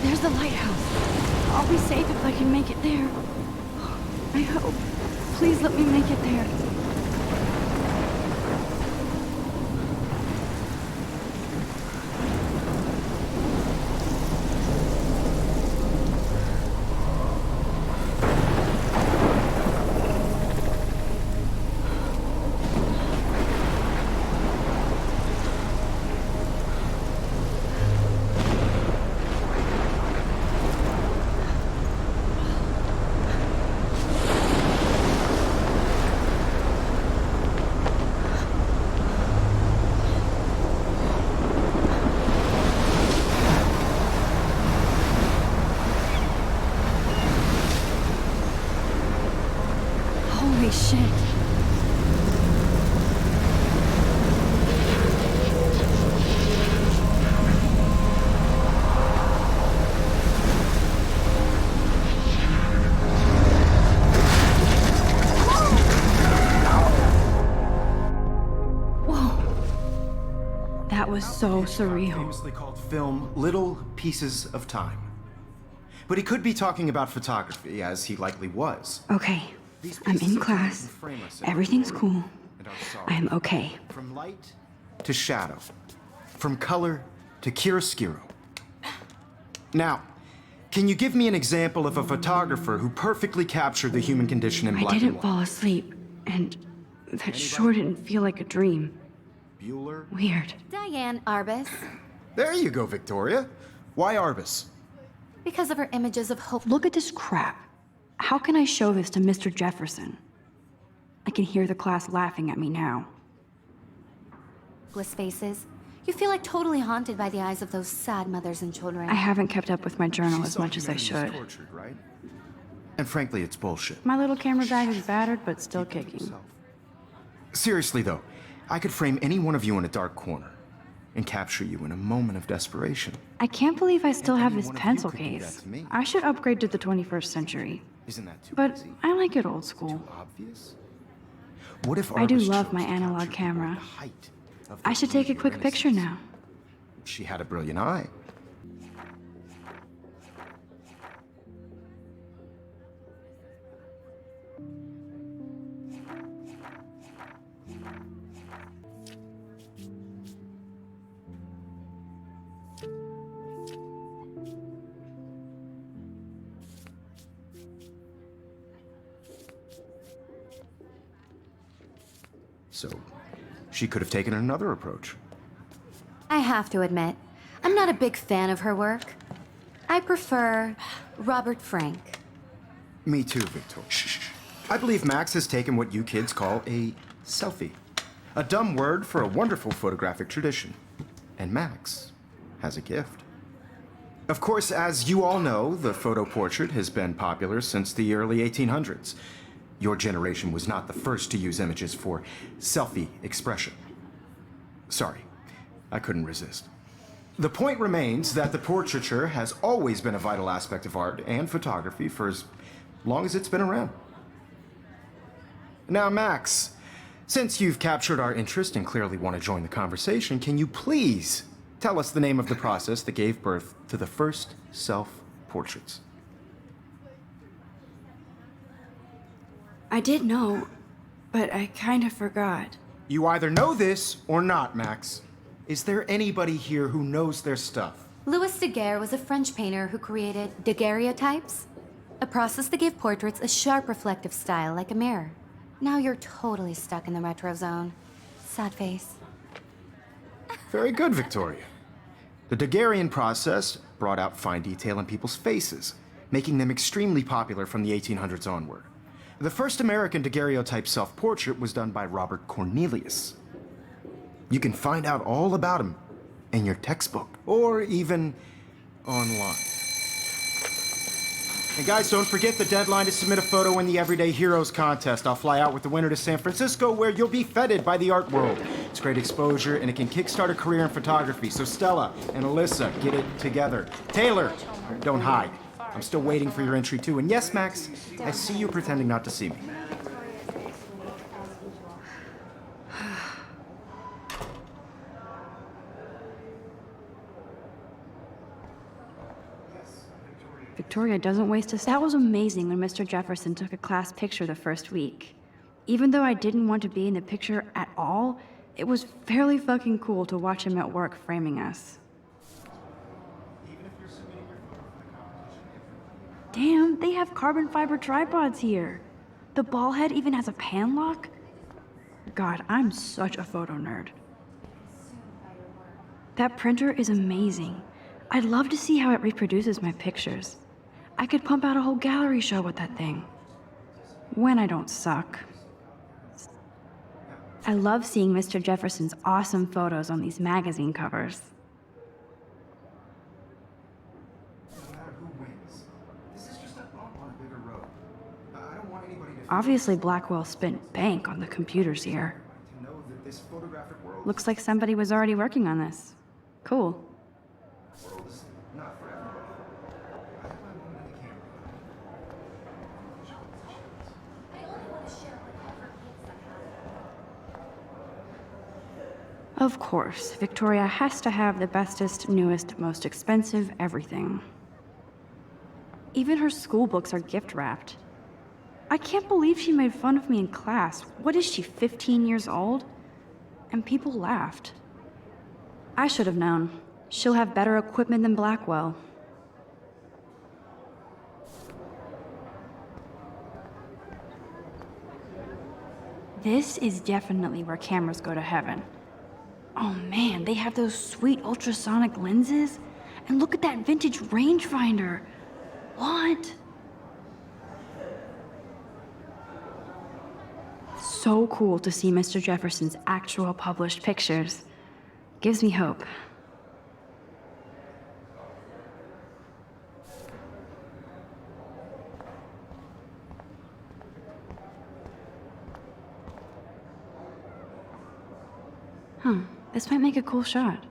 There's the lighthouse. I'll be safe if I can make it there. I hope. Please let me make it there. Holy shit. Whoa. That was so surreal. Famously called film Little Pieces of Time. But he could be talking about photography, as he likely was. Okay, I'm in class. Everything's cool. I am okay. From light to shadow. From color to chiaroscuro. Now, can you give me an example of a photographer who perfectly captured the human condition in black I and didn't white? fall asleep, and that sure didn't feel like a dream. Bueller? Weird. Diane Arbus. There you go, Victoria. Why Arbus? Because of her images of hope. Look at this crap. How can I show this to Mr. Jefferson? I can hear the class laughing at me now. Hopeless faces. You feel like totally haunted by the eyes of those sad mothers and children. I haven't kept up with my journal She as saw much as I humanity should. Tortured, right? And frankly, it's bullshit. My little camera bag is battered, but still kicking. Seriously, though, I could frame any one of you in a dark corner and capture you in a moment of desperation. I can't believe I still have any this one of you pencil could do that case. to me. I should upgrade to the 21st century. Isn't that too But easy? I like it old school. Too obvious? What if I do Arbus love chose my to analog capture camera. the height of I the should take a beauty of quick picture innocence? now. She had a brilliant eye. So, she could have taken another approach. I have to admit, I'm not a big fan of her work. I prefer Robert Frank. Me too, Victor. Shh. I believe Max has taken what you kids call a selfie. A dumb word for a wonderful photographic tradition. And Max has a gift. Of course, as you all know, the photo portrait has been popular since the early 1800s. Your generation was not the first to use images for selfie expression. Sorry, I couldn't resist. The point remains that the portraiture has always been a vital aspect of art and photography for as long as it's been around. Now, Max, since you've captured our interest and clearly want to join the conversation, can you please tell us the name of the process that gave birth to the first self-portraits? I did know, but I kind of forgot. You either know this or not, Max. Is there anybody here who knows their stuff? Louis Daguerre was a French painter who created daguerreotypes, a process that gave portraits a sharp reflective style like a mirror. Now you're totally stuck in the retro zone. Sad face. Very good, Victoria. The Daguerrean process brought out fine detail in people's faces, making them extremely popular from the 1800s onward. The first American daguerreotype self-portrait was done by Robert Cornelius. You can find out all about him in your textbook, or even online. And guys, don't forget the deadline to submit a photo in the Everyday Heroes contest. I'll fly out with the winner to San Francisco, where you'll be feted by the art world. It's great exposure, and it can kickstart a career in photography. So Stella and Alyssa, get it together. Taylor, don't hide. I'm still waiting for your entry too. And yes, Max, I see you pretending not to see me. Victoria doesn't waste a... That was amazing when Mr. Jefferson took a class picture the first week. Even though I didn't want to be in the picture at all, it was fairly fucking cool to watch him at work framing us. Damn, they have carbon fiber tripods here. The ball head even has a pan lock. God, I'm such a photo nerd. That printer is amazing. I'd love to see how it reproduces my pictures. I could pump out a whole gallery show with that thing. When I don't suck. I love seeing Mr. Jefferson's awesome photos on these magazine covers. No matter who wins, this is just a bump on a bigger road. I don't want anybody to Obviously, Blackwell spent bank on the computers here. to know that this photographic world Looks like somebody was already working on this. Cool. world is not for everybody. I have my moment in the camera. Of course, Victoria has to have the bestest, newest, most expensive everything. Even her school books are gift wrapped. I can't believe she made fun of me in class. What is she, 15 years old? And people laughed. I should have known. She'll have better equipment than Blackwell. This is definitely where cameras go to heaven. Oh man, they have those sweet ultrasonic lenses. And look at that vintage rangefinder. What? So cool to see Mr. Jefferson's actual published pictures. Gives me hope. Huh, this might make a cool shot.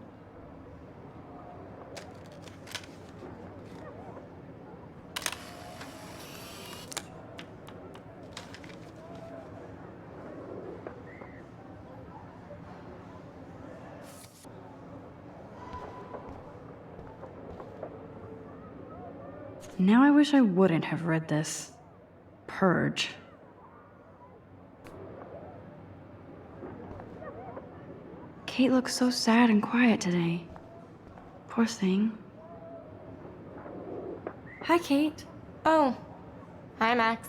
Now I wish I wouldn't have read this. Purge. Kate looks so sad and quiet today. Poor thing. Hi, Kate. Oh, hi, Max.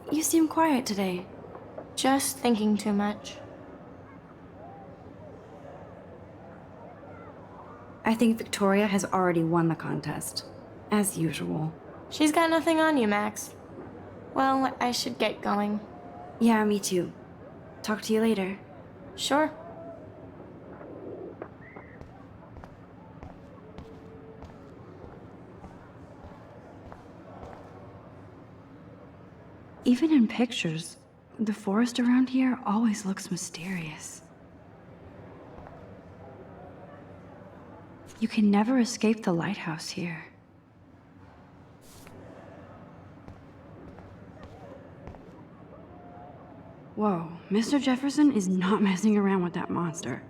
You seem quiet today. Just thinking too much. I think Victoria has already won the contest. As usual. She's got nothing on you, Max. Well, I should get going. Yeah, me too. Talk to you later. Sure. Even in pictures, the forest around here always looks mysterious. You can never escape the lighthouse here. Whoa, Mr. Jefferson is not messing around with that monster.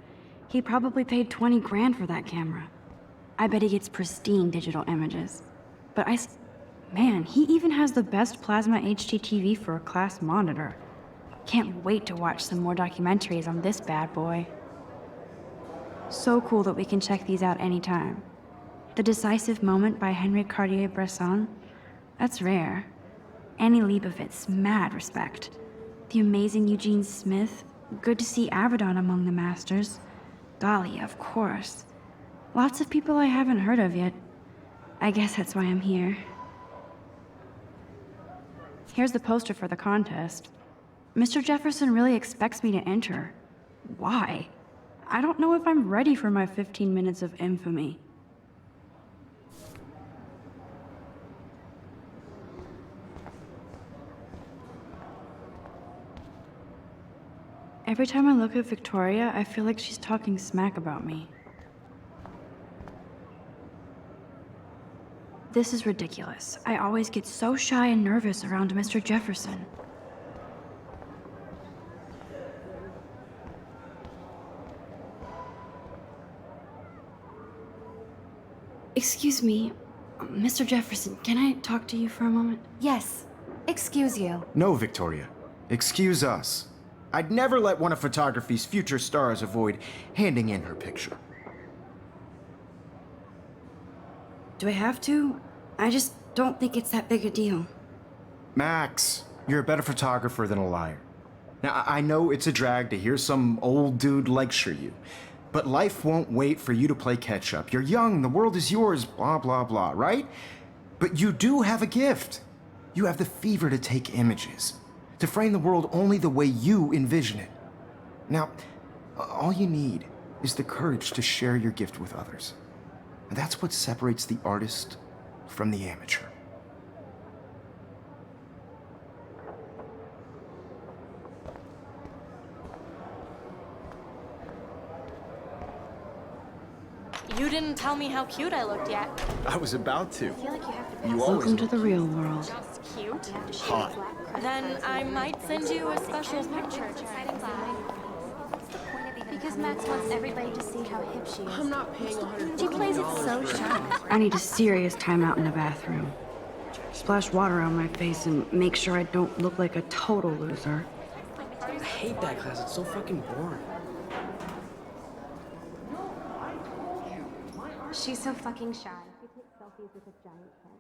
He probably paid 20 grand for that camera. I bet he gets pristine digital images. But man, he even has the best plasma HDTV for a class monitor. Can't wait to watch some more documentaries on this bad boy. So cool that we can check these out anytime. The Decisive Moment by Henry Cartier-Bresson, that's rare. Annie Leibovitz, mad respect. The amazing Eugene Smith, good to see Avedon among the masters. Golly, of course. Lots of people I haven't heard of yet. I guess that's why I'm here. Here's the poster for the contest. Mr. Jefferson really expects me to enter. Why? I don't know if I'm ready for my 15 minutes of infamy. Every time I look at Victoria, I feel like she's talking smack about me. This is ridiculous. I always get so shy and nervous around Mr. Jefferson. Excuse me, Mr. Jefferson, can I talk to you for a moment? Yes. Excuse you. No, Victoria. Excuse us. I'd never let one of photography's future stars avoid handing in her picture. Do I have to? I just don't think it's that big a deal. Max, you're a better photographer than a liar. Now, I know it's a drag to hear some old dude lecture you, but life won't wait for you to play catch-up. You're young, the world is yours, blah, blah, blah, right? But you do have a gift. You have the fever to take images, to frame the world only the way you envision it. Now, all you need is the courage to share your gift with others. And that's what separates the artist from the amateur. You didn't tell me how cute I looked yet. I was about to. You Welcome to the real world. Just cute. hot. Then I might send you a special picture. Because Max wants everybody to see how hip she is. I'm not paying $150. She plays it so shy. I need a serious timeout in the bathroom. Splash water on my face and make sure I don't look like a total loser. I hate that class. It's so fucking boring. She's so fucking shy. She takes selfies with a giant camera.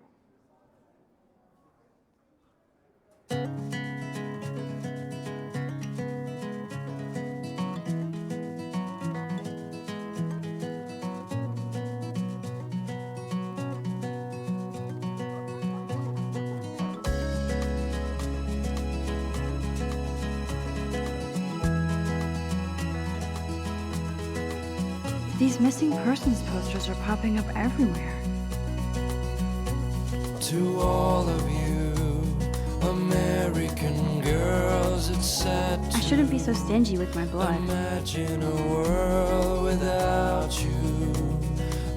These missing persons posters are popping up everywhere. To all of you, American girls, it's sad I shouldn't be so stingy with my blood. imagine a world without you.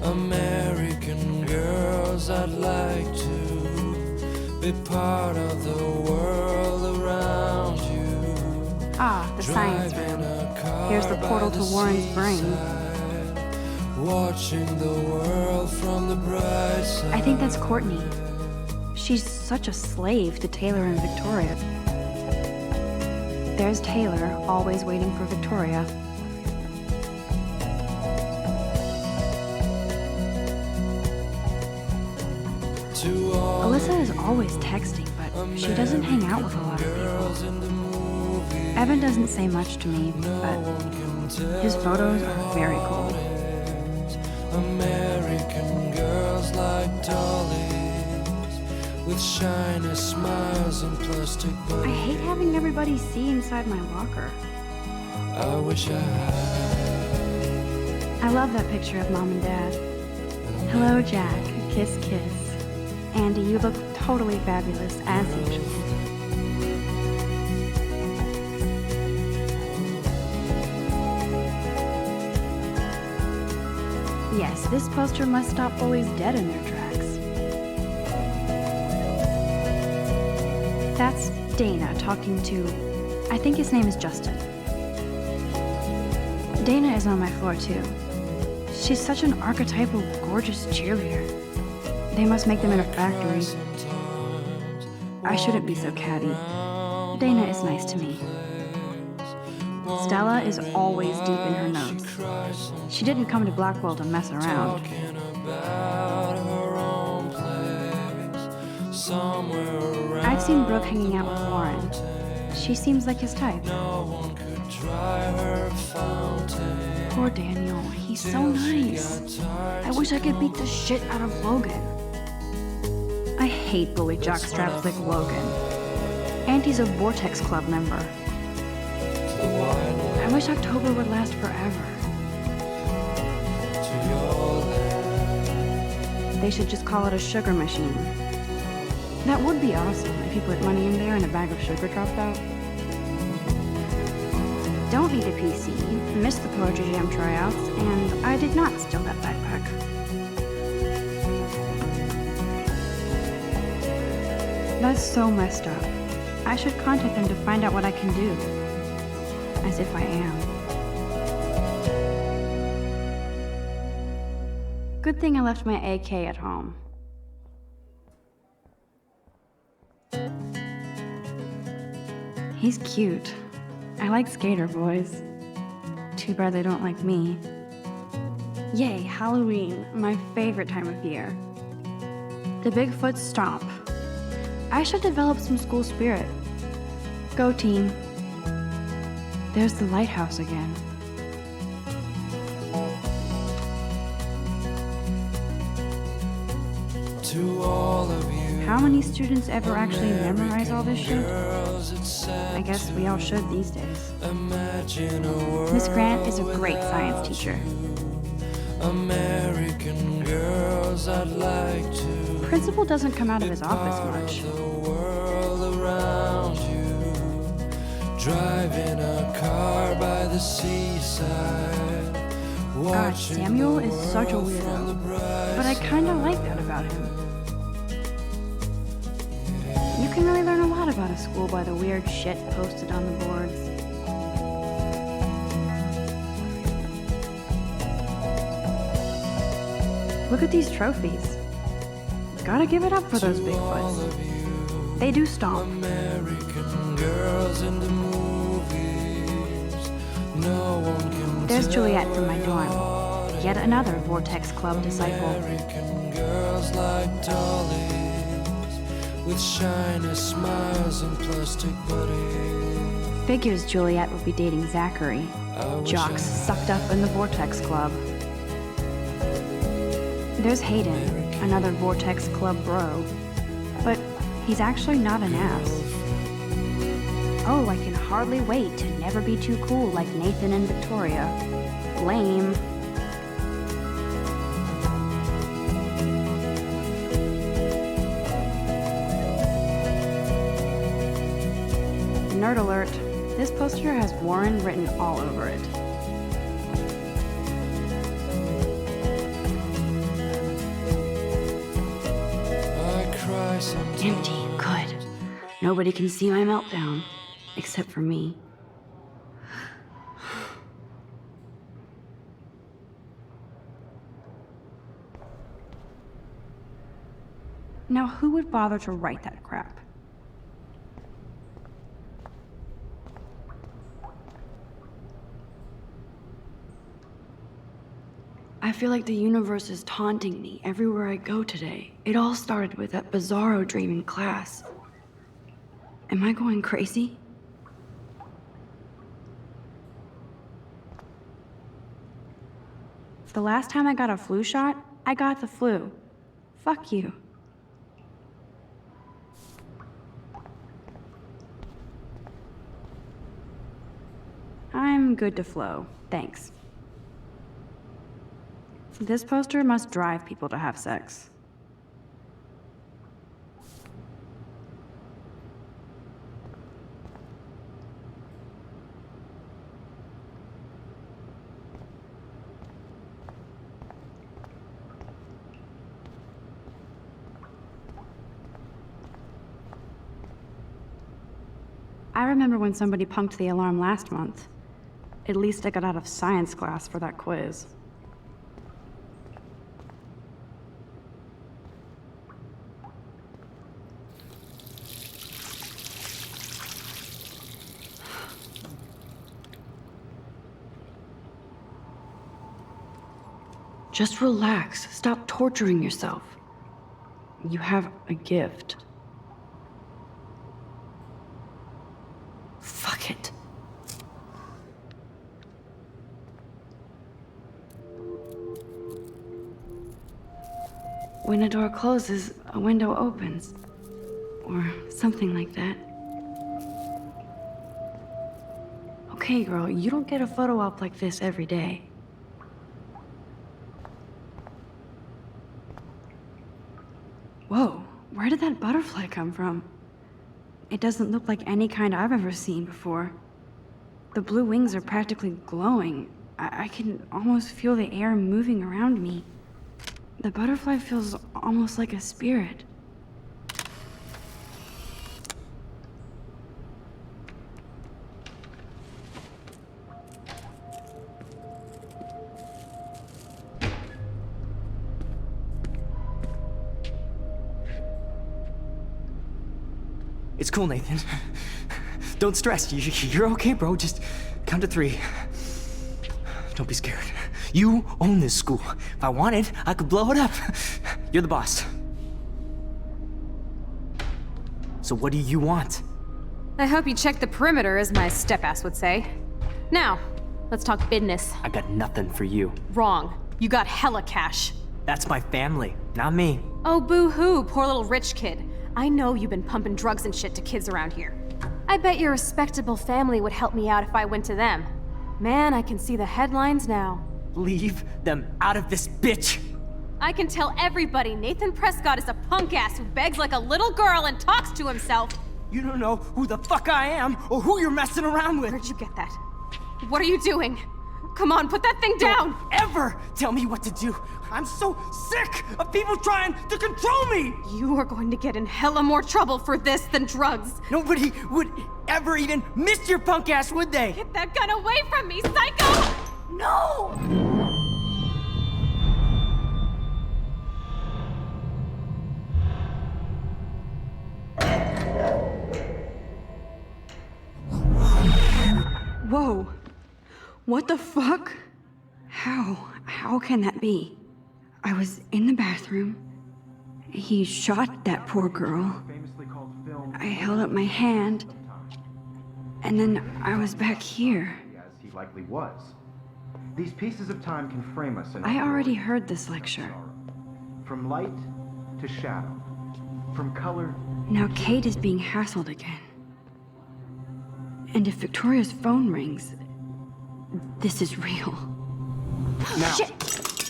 American girls, I'd like to be part of the world around you. Ah, the science Driving room. a car Here's the portal by to Warren's brain. seaside, watching the world from the bright side. I think that's Courtney. She's such a slave to Taylor and Victoria. There's Taylor, always waiting for Victoria. To all Alyssa is always texting, but she doesn't hang out with a lot of girls people. in the movie, Evan doesn't say much to me, but his photos are very cool. American girls like dollies with shiny smiles and plastic I bodies. hate having everybody see inside my locker. I wish I had I love that picture of Mom and Dad. Hello, Jack. Kiss, kiss. Andy, you look totally fabulous, as usual. Yes, this poster must stop bullies dead in their tracks. That's Dana talking to, I think his name is Justin. Dana is on my floor too. She's such an archetypal, gorgeous cheerleader. They must make them in a factory. I shouldn't be so catty. Dana is nice to me. Stella is always deep in her notes. She didn't come to Blackwell to mess around. talking about her own place somewhere around. I've seen Brooke hanging out with Warren. She seems like his type. No one could try her fountain. Poor Daniel, he's so nice. I wish I could beat the shit out of Logan. I hate bully jockstraps like Logan. And he's a Vortex Club member. I wish October would last forever. They should just call it a sugar machine. That would be awesome if you put money in there and a bag of sugar dropped out. Don't need a PC, missed the Poetry Jam tryouts, and I did not steal that backpack. That's so messed up. I should contact them to find out what I can do. As if I am. Good thing I left my AK at home. He's cute. I like skater boys. Too bad they don't like me. Yay, Halloween, my favorite time of year. The Bigfoot Stomp. I should develop some school spirit. Go team. There's the lighthouse again. To all of you, How many students ever actually memorize all this shit? girls, it's sad I guess we all should these days. imagine a world. Miss Grant is a great science teacher. American girls, I'd like to Principal doesn't come out of his office much. the world around you. Driving a car by the seaside. God, Samuel is such a weirdo. But I kinda like that about him. You can really learn a lot about a school by the weird shit posted on the boards. Look at these trophies. Gotta give it up for those Bigfoots. They do stomp. American girls in the movies. No one can There's Juliet from my dorm. Yet another Vortex Club disciple. American girls like dollies with shiny smiles and plastic bodies. Figures Juliet would be dating Zachary. Jocks sucked up in the Vortex Club. There's Hayden, another Vortex Club bro. But he's actually not an ass. Oh, I can hardly wait to never be too cool like Nathan and Victoria. Lame. Nerd alert. This poster has Warren written all over it. I cry sometimes. Empty. Good. Nobody can see my meltdown. Except for me. Now, who would bother to write that crap? I feel like the universe is taunting me everywhere I go today. It all started with that bizarro dream in class. Am I going crazy? The last time I got a flu shot, I got the flu. Fuck you. I'm good to flow, thanks. This poster must drive people to have sex. I remember when somebody punked the alarm last month. At least I got out of science class for that quiz. Just relax. Stop torturing yourself. You have a gift. Fuck it. When a door closes, a window opens. Or something like that. Okay, girl, you don't get a photo op like this every day. Whoa, where did that butterfly come from? It doesn't look like any kind I've ever seen before. The blue wings are practically glowing. I can almost feel the air moving around me. The butterfly feels almost like a spirit. It's cool, Nathan. Don't stress. You're okay, bro. Just count to 3. Don't be scared. You own this school. If I wanted, I could blow it up. You're the boss. So what do you want? I hope you checked the perimeter, as my step-ass would say. Now, let's talk business. I got nothing for you. Wrong. You got hella cash. That's my family, not me. Oh, boo-hoo, poor little rich kid. I know you've been pumping drugs and shit to kids around here. I bet your respectable family would help me out if I went to them. Man, I can see the headlines now. Leave them out of this bitch! I can tell everybody Nathan Prescott is a punk ass who begs like a little girl and talks to himself. You don't know who the fuck I am or who you're messing around with. Where'd you get that? What are you doing? Come on, put that thing down! Don't ever tell me what to do. I'm so sick of people trying to control me! You are going to get in hella more trouble for this than drugs. Nobody would ever even miss your punk ass, would they? Get that gun away from me, psycho! No! Whoa. What the fuck? How can that be? I was in the bathroom. He shot that poor girl. I held up my hand. And then I was back here. As he likely was. These pieces of time can frame us in I already heard this lecture. From light to shadow. From color. Now Kate is being hassled again. And if Victoria's phone rings, this is real. Now, Shit.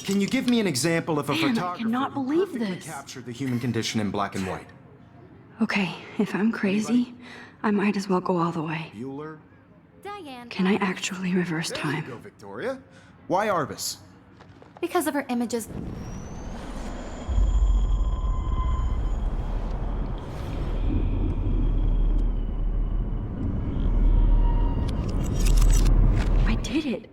can you give me an example of a Man, I photographer cannot who believe perfectly this. captured the human condition in black and white? Okay, if I'm crazy, I might as well go all the way. Bueller? Diane. Can I actually reverse There you time? go, Victoria. Why Arbus? Because of her images. I did it.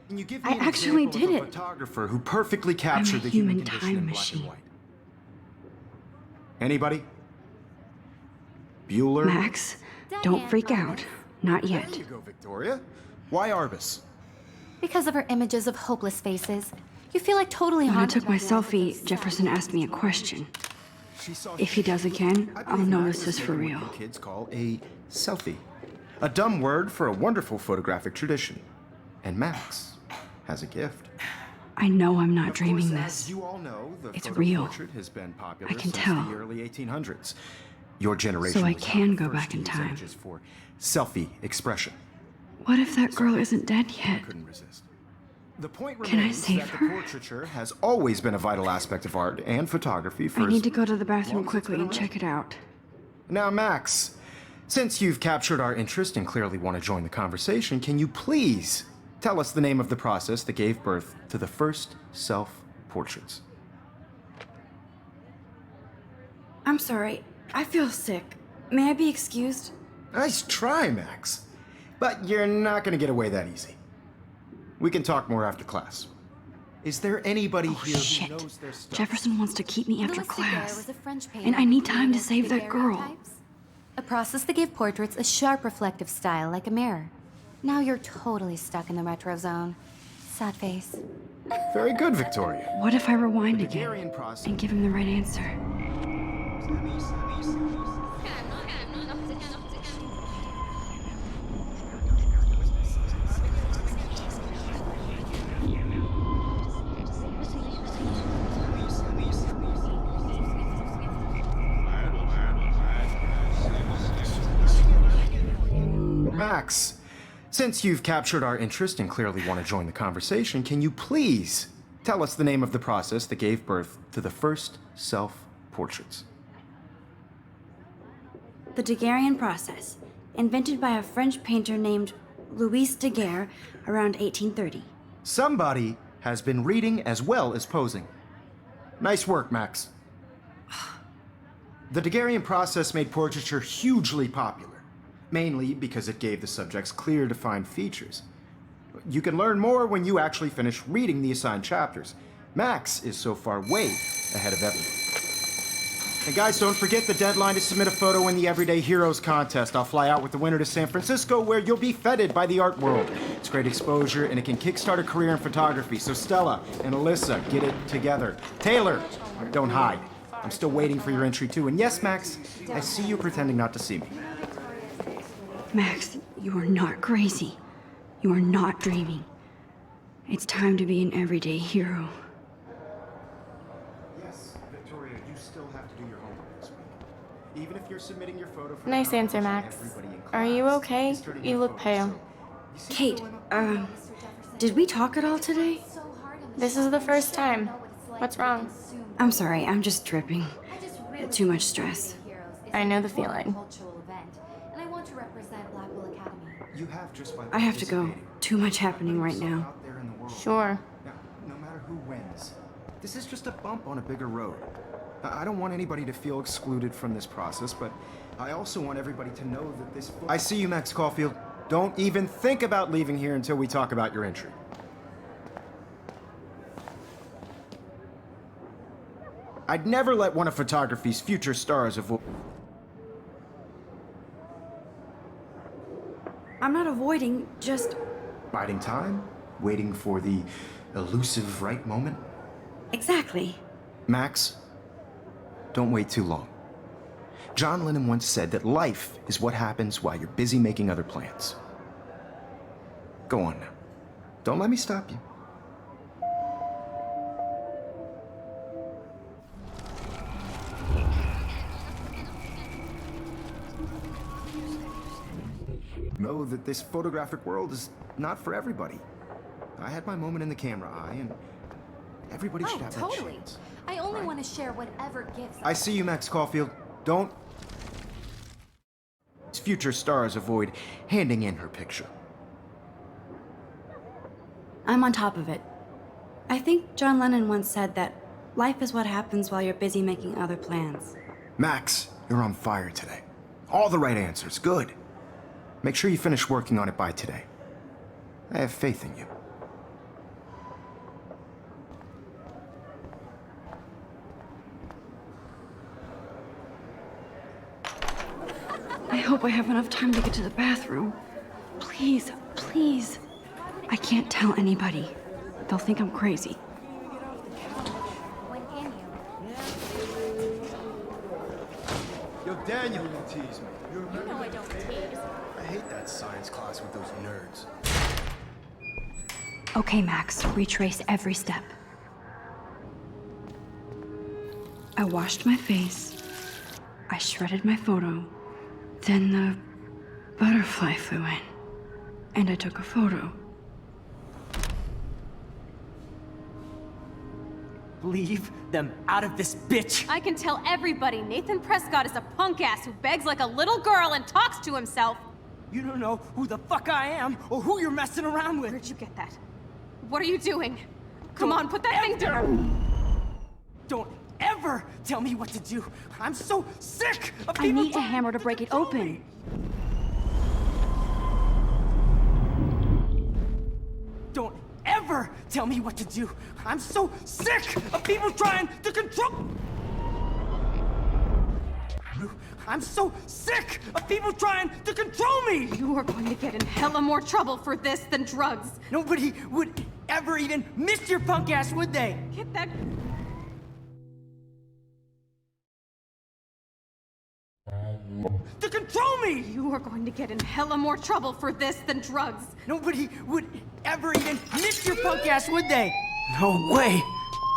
Can you give I me an actually example did of a it. photographer who perfectly I'm a captured the human human condition time in black machine. and white? Anybody? Bueller? Max, don't freak out. Not There yet. you go, Victoria. Why Arbus? Because of her images of hopeless faces. You feel like totally When I haunted took my by the images selfie, themselves. Jefferson asked me a question. She saw If he does again, I I'll believe know Max this is is for taking real. what you kids call a selfie. A dumb word for a wonderful photographic tradition. And Max has a gift. I know I'm not Of dreaming course, this. as you all know, the It's photo real. portrait has been popular I can since tell. the early 1800s. Your generation So I was can not the go first back to in use time. images for selfie expression. What if that girl isn't dead yet? Couldn't resist. The point Can I remains save that her? the portraiture has always been a vital aspect of art and photography for I need as to go to the bathroom long as it's quickly been and around. check it out. Now, Max, since you've captured our interest and clearly want to join the conversation, can you please tell us the name of the process that gave birth to the first self-portraits? I'm sorry. I feel sick. May I be excused? Nice try, Max. But you're not going to get away that easy. We can talk more after class. Is there anybody Oh, here shit. who knows their stuff? Jefferson wants to keep me after Louis Daguerre class. was a French painter And I need who time to created save that girl. daguerreotypes, a process that gave portraits a sharp reflective style like a mirror. Now you're totally stuck in the retro zone. Sad face. Very good, Victoria. What if I rewind The again Daguerrean process. and give him the right answer? Max, since you've captured our interest and clearly want to join the conversation, can you please tell us the name of the process that gave birth to the first self-portraits? The Daguerrean process, invented by a French painter named Louis Daguerre around 1830. Somebody has been reading as well as posing. Nice work, Max. The Daguerrean process made portraiture hugely popular, mainly because it gave the subjects clear, defined features. You can learn more when you actually finish reading the assigned chapters. Max is so far way ahead of everyone. And guys, don't forget the deadline to submit a photo in the Everyday Heroes contest. I'll fly out with the winner to San Francisco, where you'll be feted by the art world. It's great exposure, and it can kickstart a career in photography. So Stella and Alyssa, get it together. Taylor, don't hide. I'm still waiting for your entry too. And yes, Max, I see you pretending not to see me. Max, you are not crazy. You are not dreaming. It's time to be an everyday hero. Yes, Victoria, you still have to do your homework this week. Even if you're submitting your photo for Nice answer, Max. Are you okay? You look pale. Kate, did we talk at all today? This is the first time. What's wrong? I'm sorry, I'm just tripping. Too much stress. I know the feeling. And I want to represent Blackwell Academy. You have just by I have to go. participating. Too much happening right now. Out there in the world. Sure. Now, no matter who wins, this is just a bump on a bigger road. I don't want anybody to feel excluded from this process, but I also want everybody to know that this... I see you, Max Caulfield. Don't even think about leaving here until we talk about your entry. I'd never let one of photography's future stars avoid... I'm not avoiding, just... Biding time? Waiting for the elusive right moment? Exactly. Max, don't wait too long. John Lennon once said that life is what happens while you're busy making other plans. Go on now. Don't let me stop you. Know that this photographic world is not for everybody. I had my moment in the camera eye, and everybody should have that chance. I only want to share whatever gifts. I see you, Max Caulfield. Don't... future stars avoid handing in her picture. I'm on top of it. I think John Lennon once said that life is what happens while you're busy making other plans. Max, you're on fire today. All the right answers. Good. Make sure you finish working on it by today. I have faith in you. I hope I have enough time to get to the bathroom. Please, please. I can't tell anybody. They'll think I'm crazy. When can you? Yo, Daniel, you tease me. You know I don't tease. I hate that science class with those nerds. Okay, Max, retrace every step. I washed my face. I shredded my photo. Then the butterfly flew in. And I took a photo. Leave them out of this bitch! I can tell everybody Nathan Prescott is a punk ass who begs like a little girl and talks to himself. You don't know who the fuck I am or who you're messing around with. Where'd you get that? What are you doing? Come on, put that thing down! Don't ever tell me what to do. I'm so sick of I people need a trying hammer to break it control open. me. Don't ever tell me what to do. I'm so sick of people trying to control... I'm so sick of people trying to control me! You are going to get in hella more trouble for this than drugs. Nobody would ever even miss your punk ass, would they? Get that... To control me! You are going to get in hella more trouble for this than drugs. Nobody would ever even miss your punk ass, would they? No way!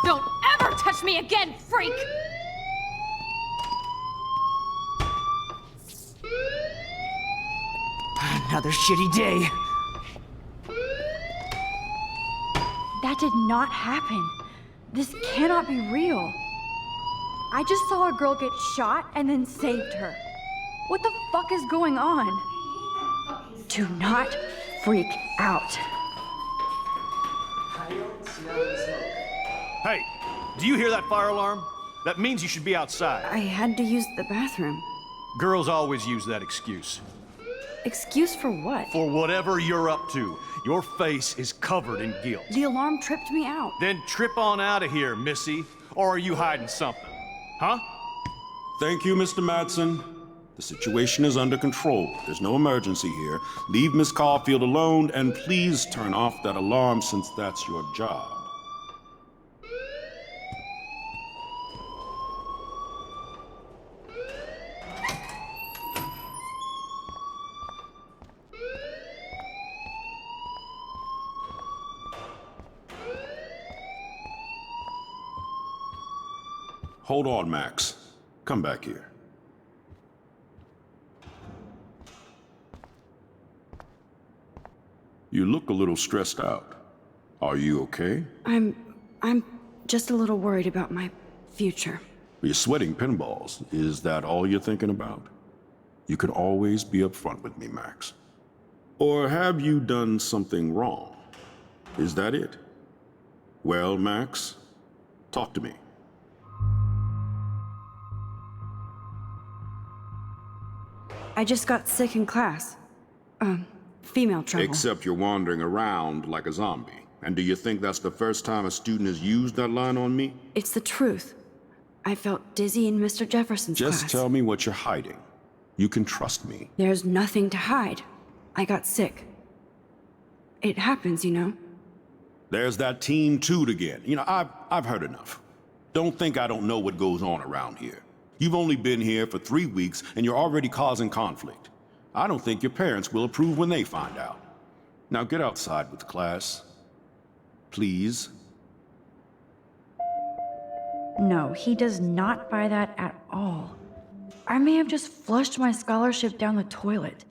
Don't ever touch me again, freak! Another shitty day. That did not happen. This cannot be real. I just saw a girl get shot and then saved her. What the fuck is going on? Do not freak out. Hey, do you hear that fire alarm? That means you should be outside. I had to use the bathroom. Girls always use that excuse. Excuse for what? For whatever you're up to, your face is covered in guilt. The alarm tripped me out. Then trip on out of here, missy. Or are you hiding something? Huh? Thank you, Mr. Madsen. The situation is under control. There's no emergency here. Leave Miss Caulfield alone, and please turn off that alarm since that's your job. Hold on, Max. Come back here. You look a little stressed out. Are you okay? I'm just a little worried about my future. You're sweating pinballs. Is that all you're thinking about? You can always be upfront with me, Max. Or have you done something wrong? Is that it? Well, Max, talk to me. I just got sick in class. Female trouble. Except you're wandering around like a zombie. And do you think that's the first time a student has used that line on me? It's the truth. I felt dizzy in Mr. Jefferson's class. Just tell me what you're hiding. You can trust me. There's nothing to hide. I got sick. It happens, you know. There's that teen toot again. You know, I've heard enough. Don't think I don't know what goes on around here. You've only been here for 3 weeks and you're already causing conflict. I don't think your parents will approve when they find out. Now get outside with class. Please. No, he does not buy that at all. I may have just flushed my scholarship down the toilet.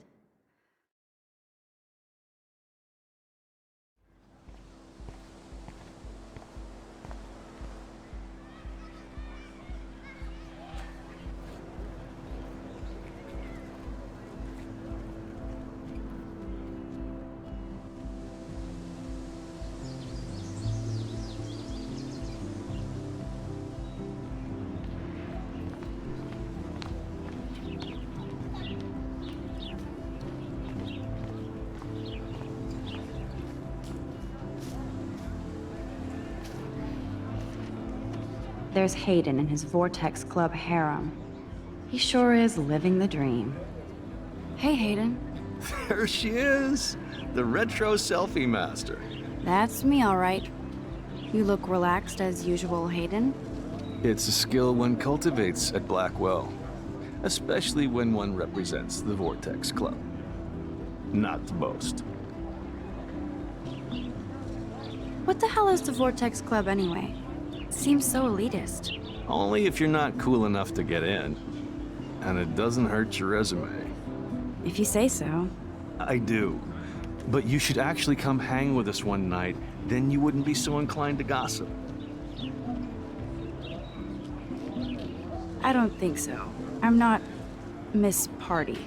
There's Hayden and his Vortex Club harem. He sure is living the dream. Hey, Hayden. There she is, the retro selfie master. That's me, all right. You look relaxed as usual, Hayden. It's a skill one cultivates at Blackwell, especially when one represents the Vortex Club. Not to boast. What the hell is the Vortex Club anyway? Seems so elitist. Only if you're not cool enough to get in. And it doesn't hurt your resume. If you say so. I do. But you should actually come hang with us one night, then you wouldn't be so inclined to gossip. I don't think so. I'm not Miss Party.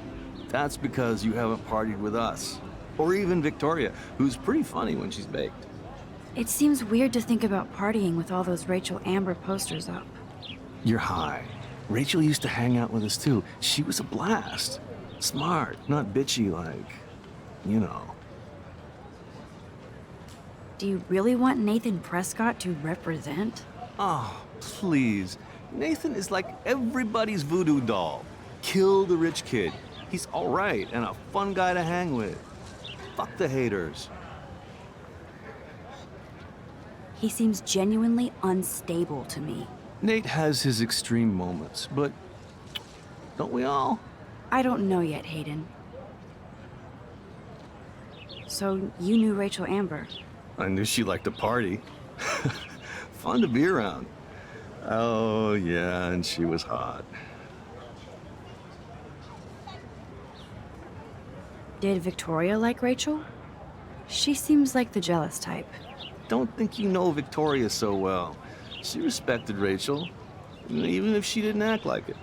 That's because you haven't partied with us. Or even Victoria, who's pretty funny when she's baked. It seems weird to think about partying with all those Rachel Amber posters up. You're high. Rachel used to hang out with us too. She was a blast. Smart, not bitchy like, you know. Do you really want Nathan Prescott to represent? Oh, please. Nathan is like everybody's voodoo doll. Kill the rich kid. He's all right and a fun guy to hang with. Fuck the haters. He seems genuinely unstable to me. Nate has his extreme moments, but don't we all? I don't know yet, Hayden. So you knew Rachel Amber? I knew she liked to party. Fun to be around. Oh, yeah, and she was hot. Did Victoria like Rachel? She seems like the jealous type. Don't think you know Victoria so well. She respected Rachel, even if she didn't act like it.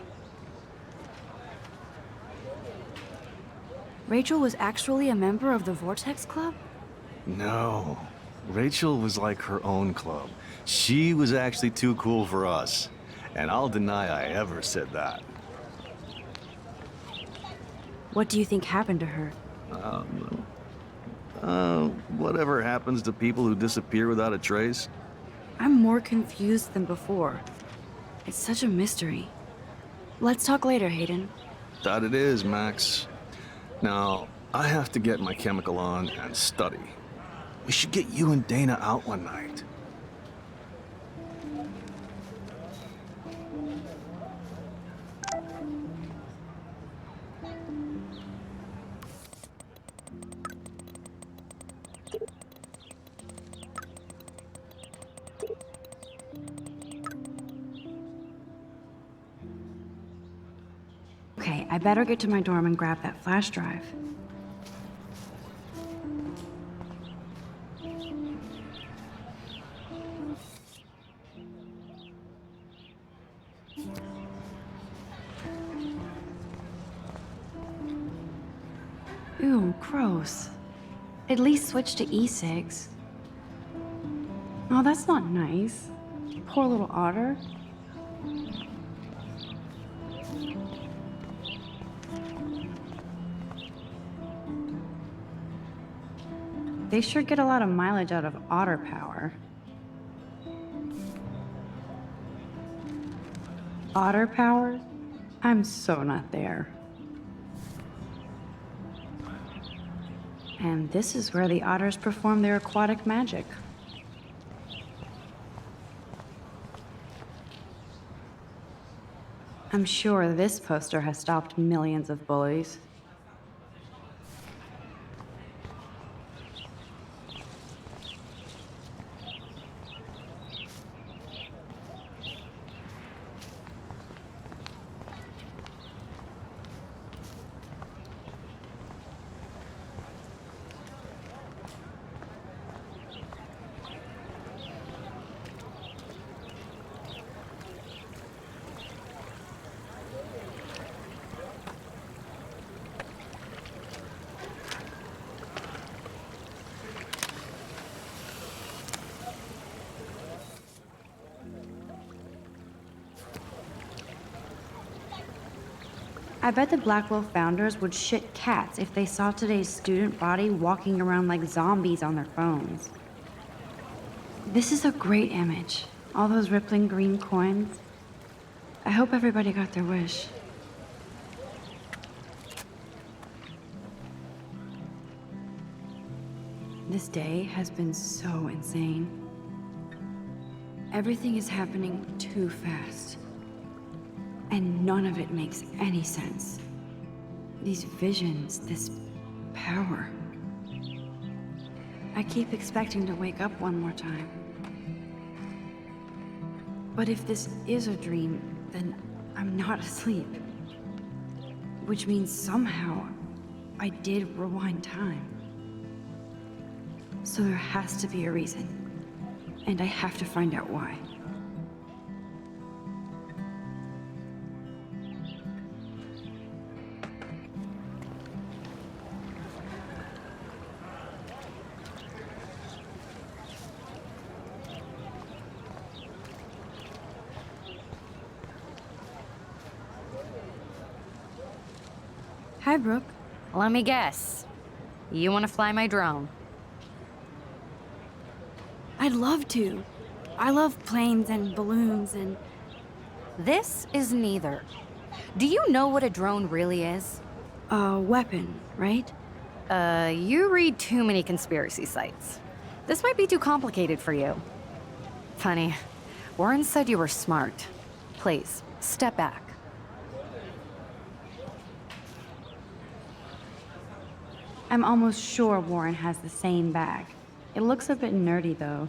Rachel was actually a member of the Vortex Club? No. Rachel was like her own club. She was actually too cool for us. And I'll deny I ever said that. What do you think happened to her? Whatever happens to people who disappear without a trace. I'm more confused than before. It's such a mystery. Let's talk later, Hayden. That it is, Max. Now, I have to get my chemical on and study. We should get you and Dana out one night. Okay, I better get to my dorm and grab that flash drive. Ew, gross. At least switch to e-cigs. Oh, that's not nice. Poor little otter. They sure get a lot of mileage out of otter power. Otter power? I'm so not there. And this is where the otters perform their aquatic magic. I'm sure this poster has stopped millions of bullies. I bet the Blackwell founders would shit cats if they saw today's student body walking around like zombies on their phones. This is a great image. All those rippling green coins. I hope everybody got their wish. This day has been so insane. Everything is happening too fast. And none of it makes any sense. These visions, this power. I keep expecting to wake up one more time. But if this is a dream, then I'm not asleep. Which means somehow I did rewind time. So there has to be a reason. And I have to find out why. Hi, Brooke. Let me guess. You want to fly my drone? I'd love to. I love planes and balloons and... This is neither. Do you know what a drone really is? A weapon, right? You read too many conspiracy sites. This might be too complicated for you. Funny. Warren said you were smart. Please, step back. I'm almost sure Warren has the same bag. It looks a bit nerdy, though.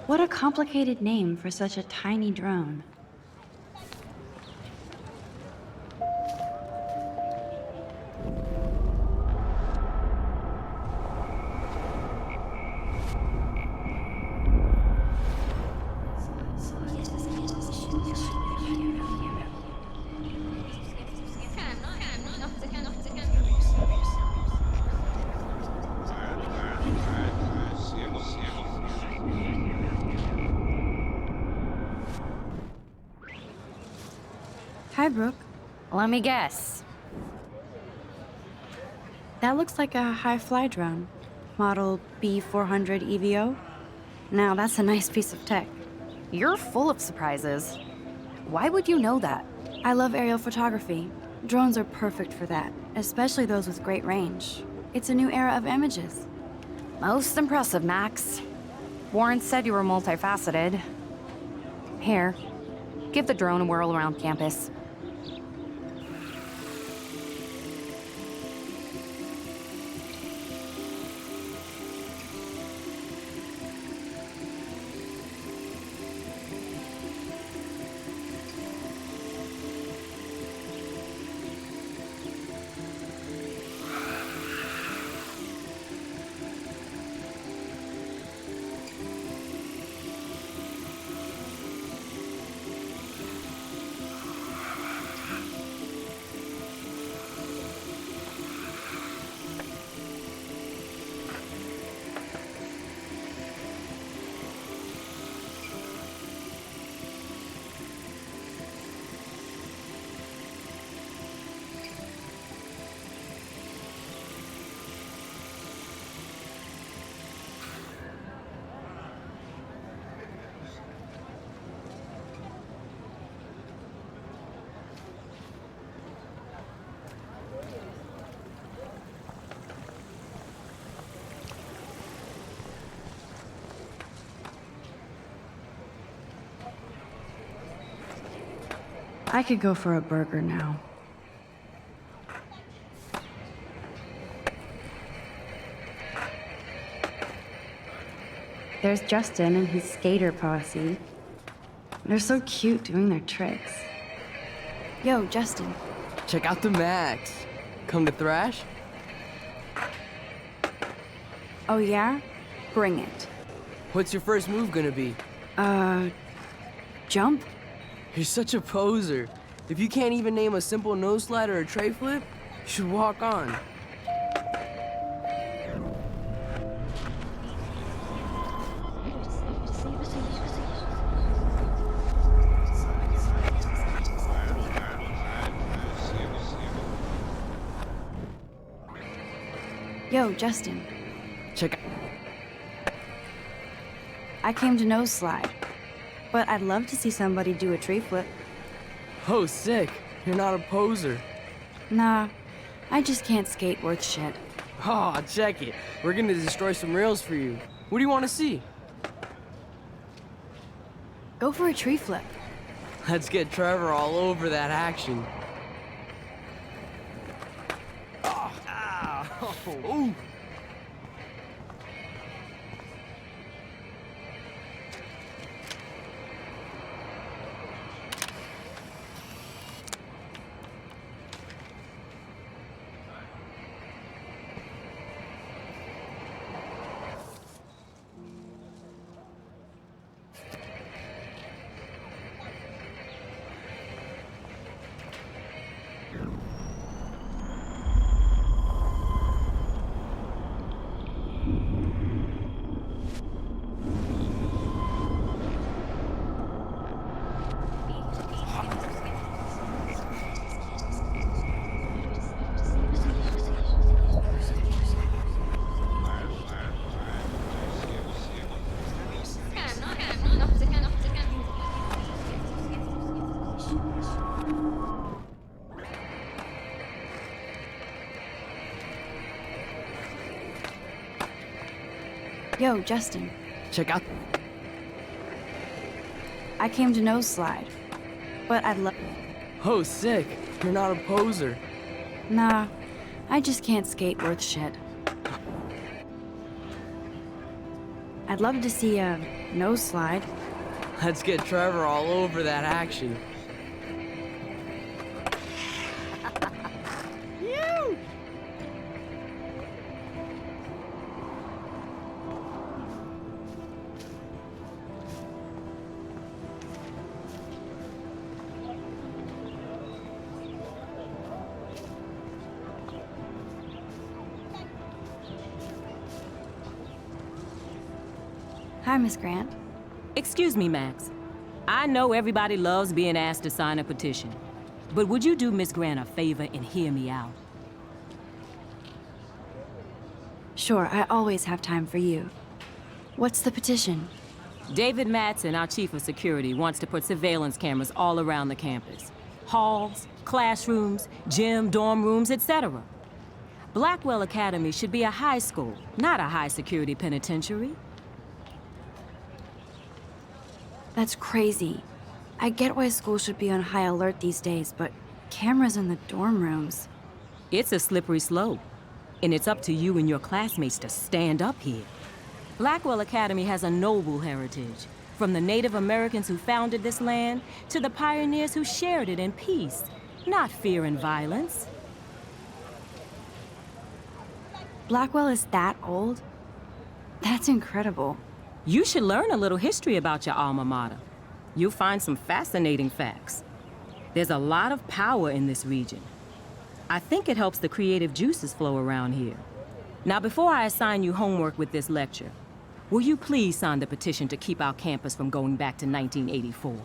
What a complicated name for such a tiny drone. Hi, Brooke. Let me guess. That looks like a high-fly drone. Model B400 EVO. Now, that's a nice piece of tech. You're full of surprises. Why would you know that? I love aerial photography. Drones are perfect for that, especially those with great range. It's a new era of images. Most impressive, Max. Warren said you were multifaceted. Here, give the drone a whirl around campus. I could go for a burger now. There's Justin and his skater posse. They're so cute doing their tricks. Yo, Justin. Check out the Max. Come to thrash? Oh yeah? Bring it. What's your first move gonna be? Jump? You're such a poser. If you can't even name a simple nose slide or a tray flip, you should walk on. Yo, Justin. Check out. I came to nose slide, but I'd love to see somebody do a tree flip. Oh, sick. You're not a poser. Nah, I just can't skate worth shit. Oh, check it. We're gonna destroy some rails for you. What do you want to see? Go for a tree flip. Let's get Trevor all over that action. Ooh. Yo, Justin. Check out. I came to nose slide, but I'd love. Oh, sick. You're not a poser. Nah, I just can't skate worth shit. I'd love to see a nose slide. Let's get Trevor all over that action. Hi, Miss Grant. Excuse me, Max. I know everybody loves being asked to sign a petition, but would you do Miss Grant a favor and hear me out? Sure, I always have time for you. What's the petition? David Matson, our chief of security, wants to put surveillance cameras all around the campus. Halls, classrooms, gym, dorm rooms, etc. Blackwell Academy should be a high school, not a high-security penitentiary. That's crazy. I get why schools should be on high alert these days, but cameras in the dorm rooms. It's a slippery slope, and it's up to you and your classmates to stand up here. Blackwell Academy has a noble heritage, from the Native Americans who founded this land to the pioneers who shared it in peace, not fear and violence. Blackwell is that old? That's incredible. You should learn a little history about your alma mater. You'll find some fascinating facts. There's a lot of power in this region. I think it helps the creative juices flow around here. Now, before I assign you homework with this lecture, will you please sign the petition to keep our campus from going back to 1984?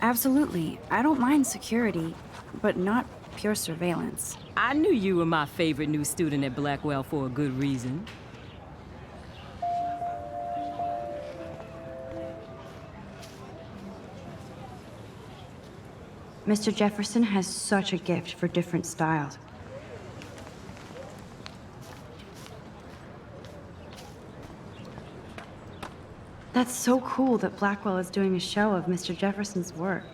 Absolutely. I don't mind security, but not pure surveillance. I knew you were my favorite new student at Blackwell for a good reason. Mr. Jefferson has such a gift for different styles. That's so cool that Blackwell is doing a show of Mr. Jefferson's work.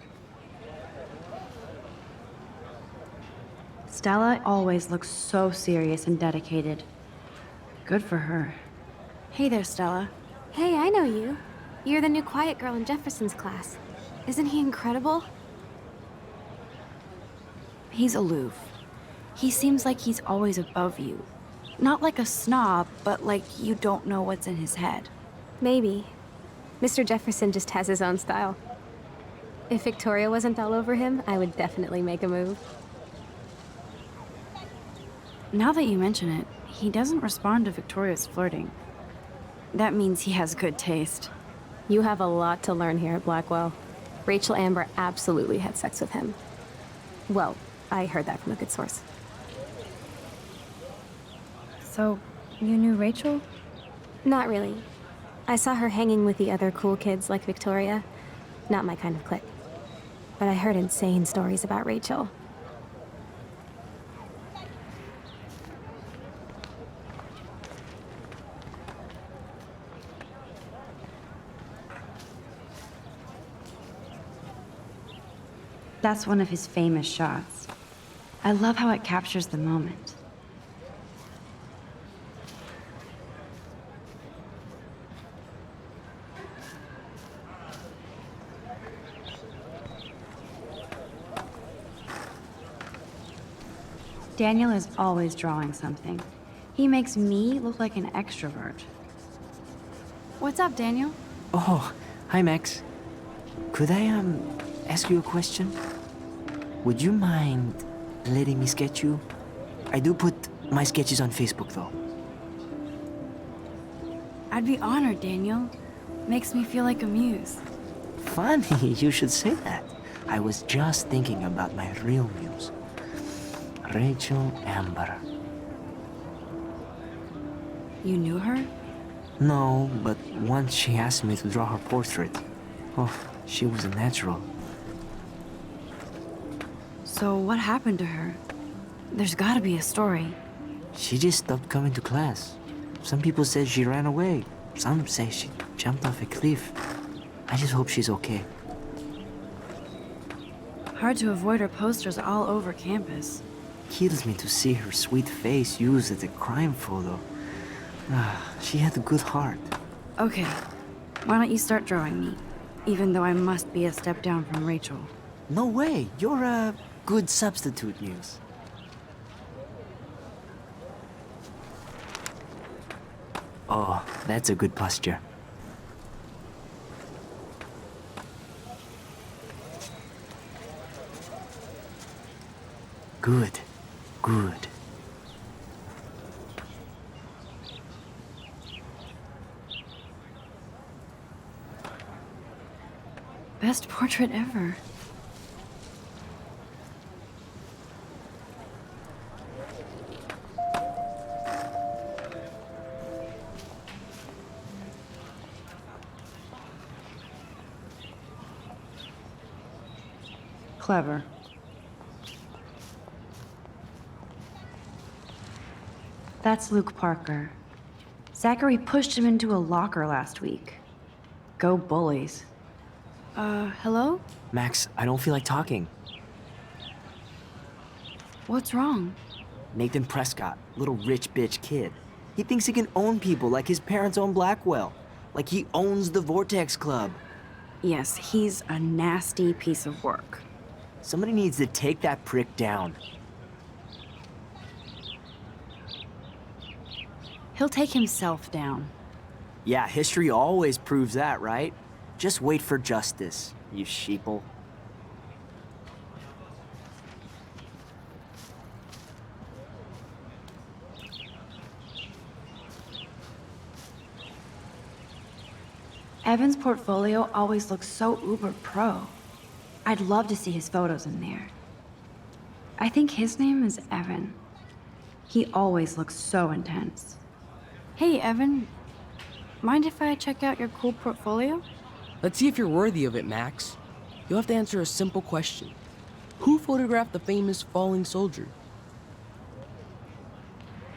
Stella always looks so serious and dedicated. Good for her. Hey there, Stella. Hey, I know you. You're the new quiet girl in Jefferson's class. Isn't he incredible? He's aloof. He seems like he's always above you. Not like a snob, but like you don't know what's in his head. Maybe. Mr. Jefferson just has his own style. If Victoria wasn't all over him, I would definitely make a move. Now that you mention it, he doesn't respond to Victoria's flirting. That means he has good taste. You have a lot to learn here at Blackwell. Rachel Amber absolutely had sex with him. Well, I heard that from a good source. So, you knew Rachel? Not really. I saw her hanging with the other cool kids like Victoria. Not my kind of clique. But I heard insane stories about Rachel. That's one of his famous shots. I love how it captures the moment. Daniel is always drawing something. He makes me look like an extrovert. What's up, Daniel? Oh, hi, Max. Could I, ask you a question? Would you mind letting me sketch you? I do put my sketches on Facebook, though. I'd be honored, Daniel. Makes me feel like a muse. Funny, you should say that. I was just thinking about my real muse. Rachel Amber. You knew her? No, but once she asked me to draw her portrait. Oh, she was a natural. So what happened to her? There's gotta be a story. She just stopped coming to class. Some people said she ran away. Some say she jumped off a cliff. I just hope she's okay. Hard to avoid her posters all over campus. Kills me to see her sweet face used as a crime photo. She had a good heart. Okay, why don't you start drawing me? Even though I must be a step down from Rachel. No way, you're a good substitute, Muse. Oh, that's a good posture. Good, good. Best portrait ever. Clever. That's Luke Parker. Zachary pushed him into a locker last week. Go bullies. Hello? Max, I don't feel like talking. What's wrong? Nathan Prescott, little rich bitch kid. He thinks he can own people like his parents own Blackwell. Like he owns the Vortex Club. Yes, he's a nasty piece of work. Somebody needs to take that prick down. He'll take himself down. Yeah, history always proves that, right? Just wait for justice, you sheeple. Evan's portfolio always looks so uber pro. I'd love to see his photos in there. I think his name is Evan. He always looks so intense. Hey, Evan. Mind if I check out your cool portfolio? Let's see if you're worthy of it, Max. You'll have to answer a simple question. Who photographed the famous falling soldier?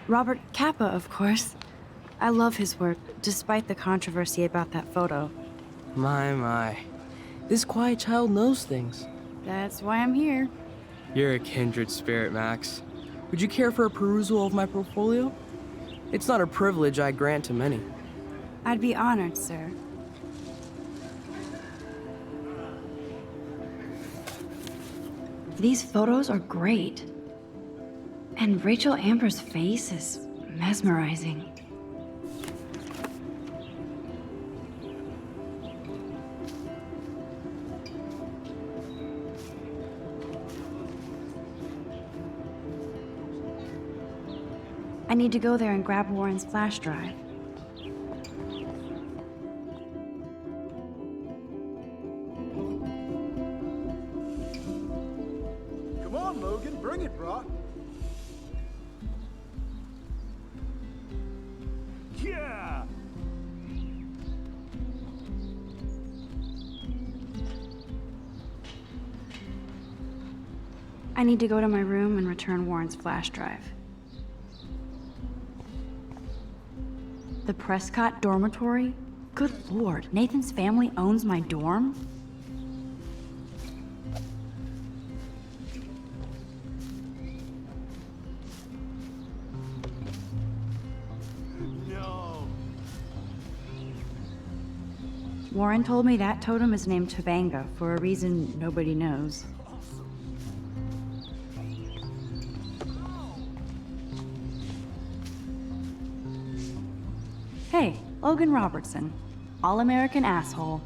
Robert Capa, of course. I love his work, despite the controversy about that photo. My. This quiet child knows things. That's why I'm here. You're a kindred spirit, Max. Would you care for a perusal of my portfolio? It's not a privilege I grant to many. I'd be honored, sir. These photos are great. And Rachel Amber's face is mesmerizing. I need to go there and grab Warren's flash drive. Come on, Logan, bring it, brah. Yeah! I need to go to my room and return Warren's flash drive. The Prescott dormitory? Good lord, Nathan's family owns my dorm? No. Warren told me that totem is named Tobanga for a reason nobody knows. Hey, Logan Robertson. All-American asshole.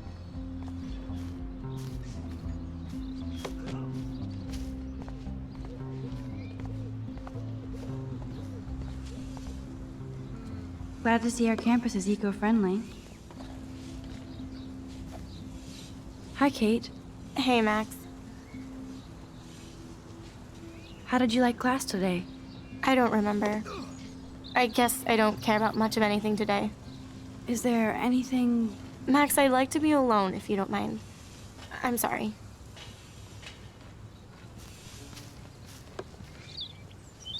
Glad to see our campus is eco-friendly. Hi, Kate. Hey, Max. How did you like class today? I don't remember. I guess I don't care about much of anything today. Is there anything... Max, I'd like to be alone if you don't mind. I'm sorry.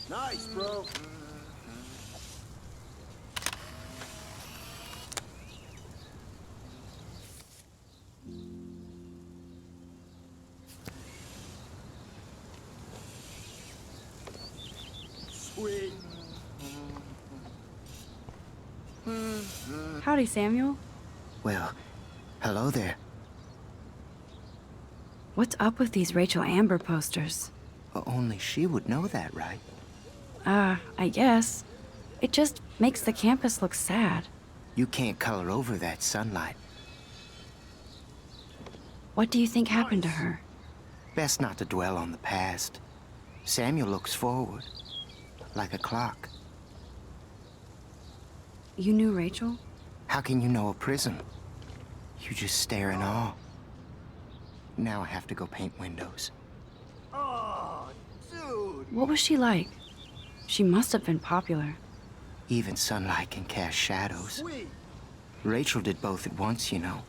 Nice, bro. Sweet. Howdy, Samuel. Well, hello there. What's up with these Rachel Amber posters? Only she would know that, right? I guess. It just makes the campus look sad. You can't color over that sunlight. What do you think happened to her? Best not to dwell on the past. Samuel looks forward, like a clock. You knew Rachel? How can you know a prism? You just stare in awe. Now I have to go paint windows. Oh, dude. What was she like? She must have been popular. Even sunlight can cast shadows. Sweet. Rachel did both at once, you know.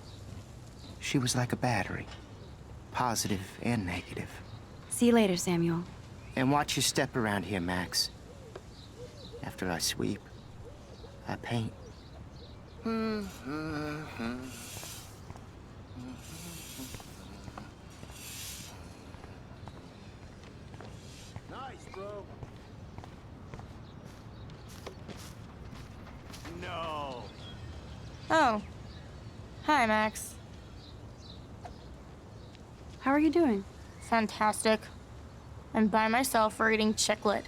She was like a battery. positive and negative. See you later, Samuel. And watch your step around here, Max. After I sweep, I paint. Nice, bro. No. Oh. Hi, Max. How are you doing? Fantastic. I'm by myself reading Chicklet.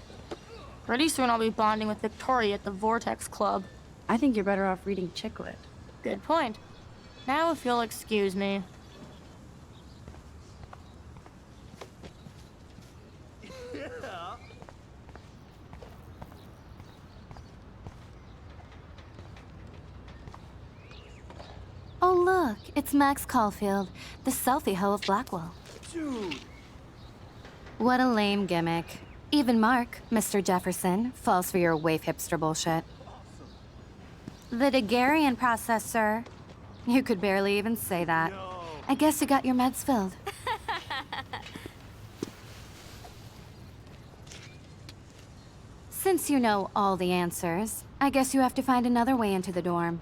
Pretty soon I'll be bonding with Victoria at the Vortex Club. I think you're better off reading Chicklet. Good point. Now if you'll excuse me. Yeah. Oh, look, it's Max Caulfield, the selfie hoe of Blackwell. Dude. What a lame gimmick. Even Mark, Mr. Jefferson, falls for your waif hipster bullshit. The Daguerrean process, sir. You could barely even say that. No. I guess you got your meds filled. Since you know all the answers, I guess you have to find another way into the dorm.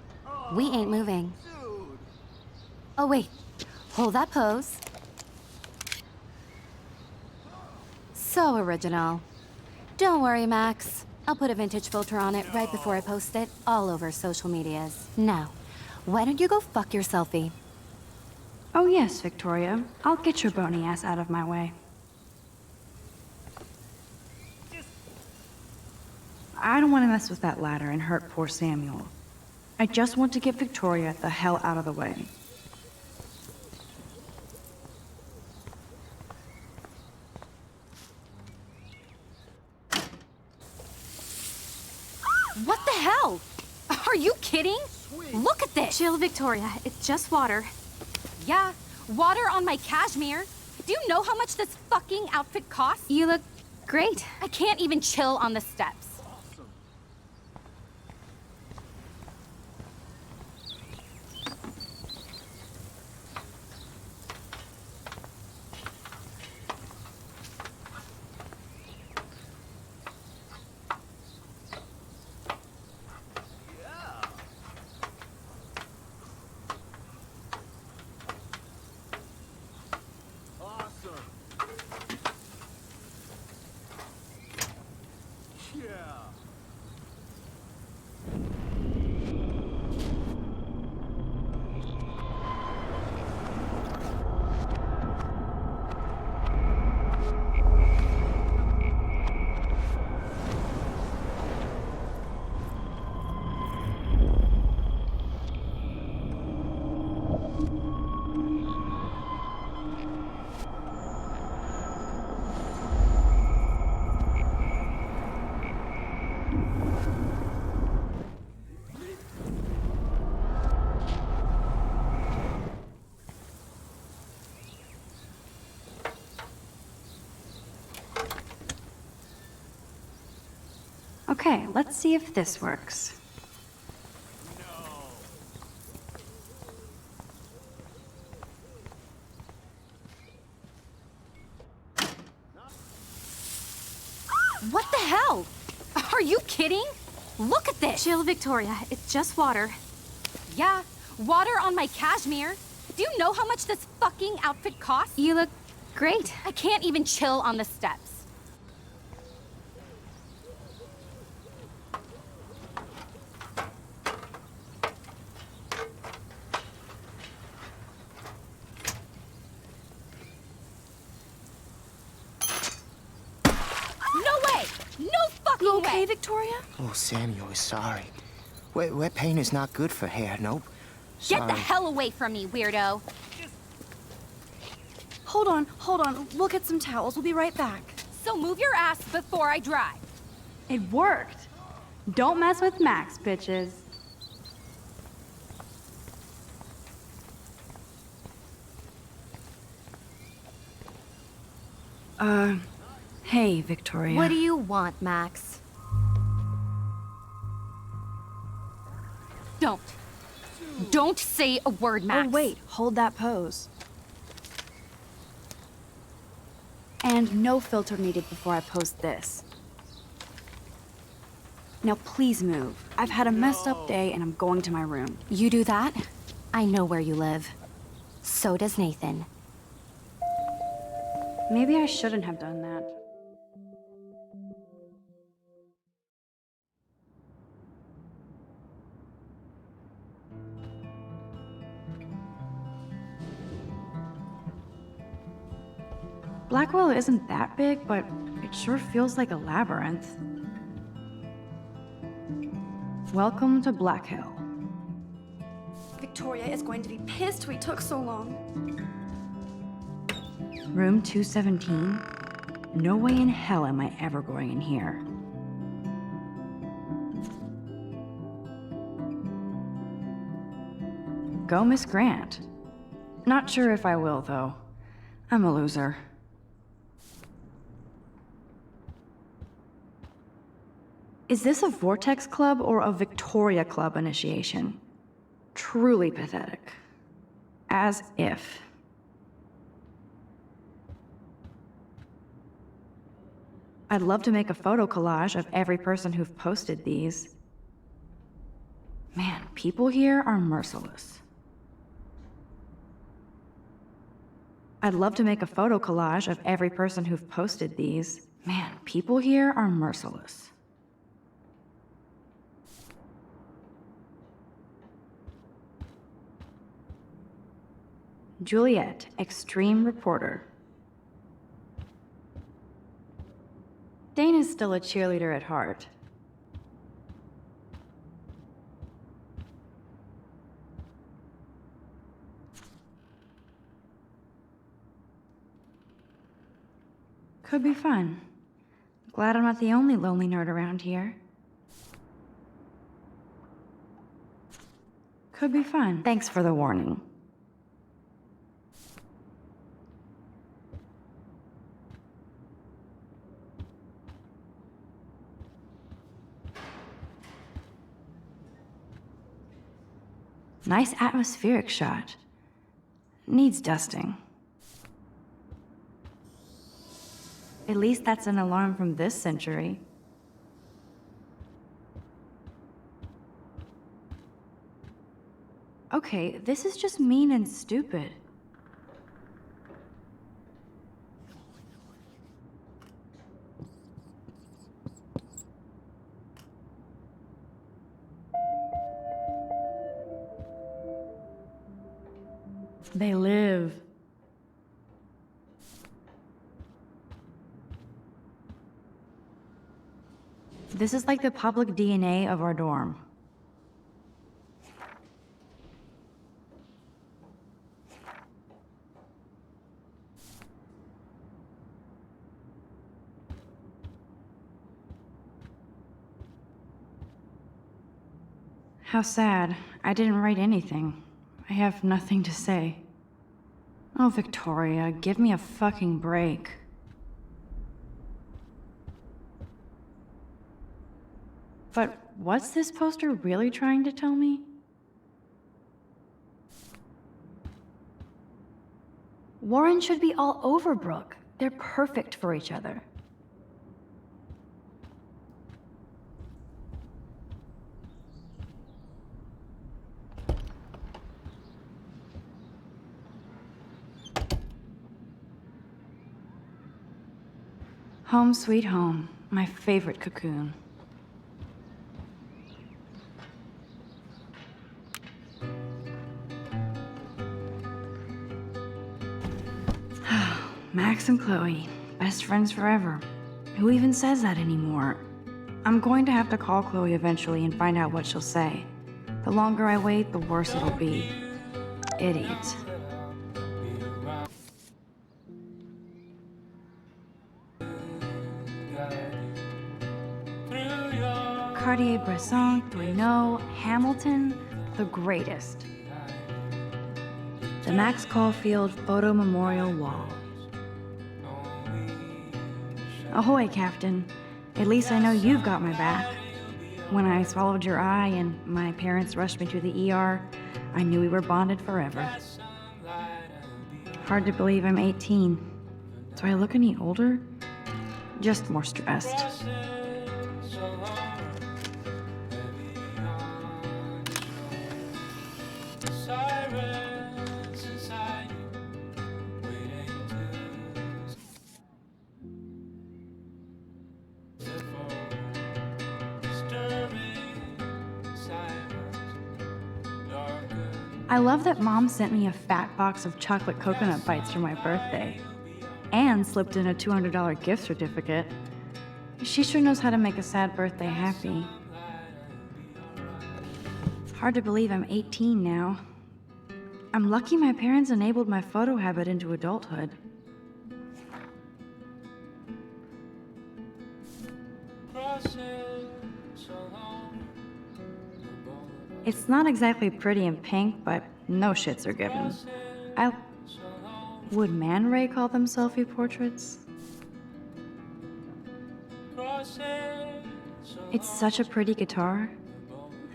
We ain't moving. Dude. Oh, wait. Hold that pose. So original. Don't worry, Max. I'll put a vintage filter on it right before I post it all over social medias. Now, why don't you go fuck your selfie? Oh yes, Victoria. I'll get your bony ass out of my way. I don't want to mess with that ladder and hurt poor Samuel. I just want to get Victoria the hell out of the way. What the hell? Are you kidding? Look at this! Chill, Victoria. It's just water. Yeah, water on my cashmere. Do you know how much this fucking outfit costs? You look great. I can't even chill on the steps. Awesome. Yeah. Okay, let's see if this works. What the hell? Are you kidding? Look at this! Chill, Victoria. It's just water. Yeah, water on my cashmere. Do you know how much this fucking outfit costs? You look great. I can't even chill on the steps. No way! No fucking You okay, way! Victoria? Oh, Samuel is sorry. Wet paint is not good for hair, nope. Get Sorry. the hell away from me, weirdo! Hold on. We'll get some towels. We'll be right back. So move your ass before I drive. It worked! Don't mess with Max, bitches. Hey, Victoria. What do you want, Max? Don't say a word, Max. Oh, wait. Hold that pose. And no filter needed before I post this. Now please move. I've had a messed up day and I'm going to my room. You do that? I know where you live. So does Nathan. Maybe I shouldn't have done that. Blackwell isn't that big, but it sure feels like a labyrinth. Welcome to Black Hill. Victoria is going to be pissed we took so long. Room 217? No way in hell am I ever going in here. Go, Miss Grant. Not sure if I will, though. I'm a loser. Is this a Vortex Club or a Victoria Club initiation? Truly pathetic. As if. I'd love to make a photo collage of every person who've posted these. Man, people here are merciless. I'd love to make a photo collage of every person who've posted these. Man, people here are merciless. Juliet, extreme reporter. Dana's still a cheerleader at heart. Could be fun. Glad I'm not the only lonely nerd around here. Could be fun. Thanks for the warning. Nice atmospheric shot. Needs dusting. At least that's an alarm from this century. Okay, this is just mean and stupid. They live. This is like the public DNA of our dorm. How sad. I didn't write anything. I have nothing to say. Oh, Victoria, give me a fucking break. But what's this poster really trying to tell me? Warren should be all over Brooke. They're perfect for each other. Home sweet home, my favorite cocoon. Max and Chloe, best friends forever. Who even says that anymore? I'm going to have to call Chloe eventually and find out what she'll say. The longer I wait, the worse it'll be. Idiot. Cartier-Bresson, Tourneau, Hamilton, the greatest. The Max Caulfield Photo Memorial Wall. Ahoy, Captain. At least I know you've got my back. When I swallowed your eye and my parents rushed me to the ER, I knew we were bonded forever. Hard to believe I'm 18. Do I look any older? Just more stressed. I love that Mom sent me a fat box of chocolate coconut bites for my birthday and slipped in a $200 gift certificate. She sure knows how to make a sad birthday happy. Hard to believe I'm 18 now. I'm lucky my parents enabled my photo habit into adulthood. It's not exactly pretty and pink, but no shits are given. Would Man Ray call them selfie portraits? It's such a pretty guitar.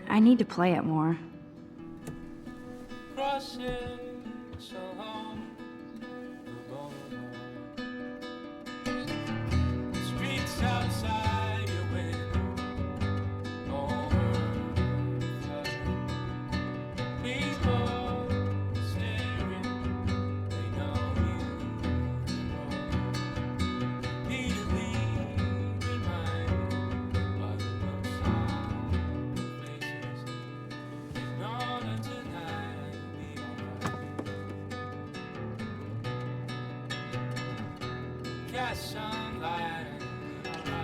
I need to play it more.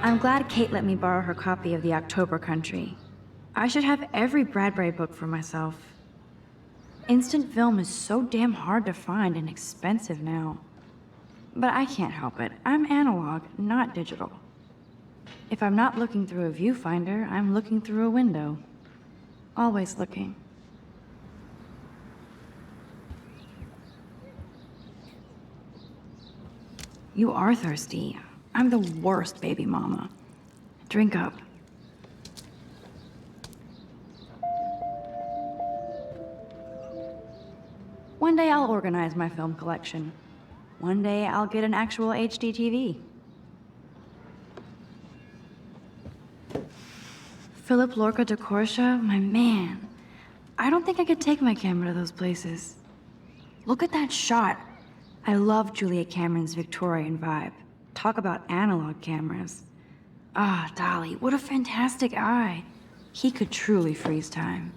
I'm glad Kate let me borrow her copy of The October Country. I should have every Bradbury book for myself. Instant film is so damn hard to find and expensive now. But I can't help it. I'm analog, not digital. If I'm not looking through a viewfinder, I'm looking through a window. Always looking. You are thirsty. I'm the worst baby mama. Drink up. One day I'll organize my film collection. One day I'll get an actual HD TV. Philip Lorca de Corsia, my man. I don't think I could take my camera to those places. Look at that shot. I love Julia Cameron's Victorian vibe. Talk about analog cameras. Ah, Dolly, what a fantastic eye. He could truly freeze time.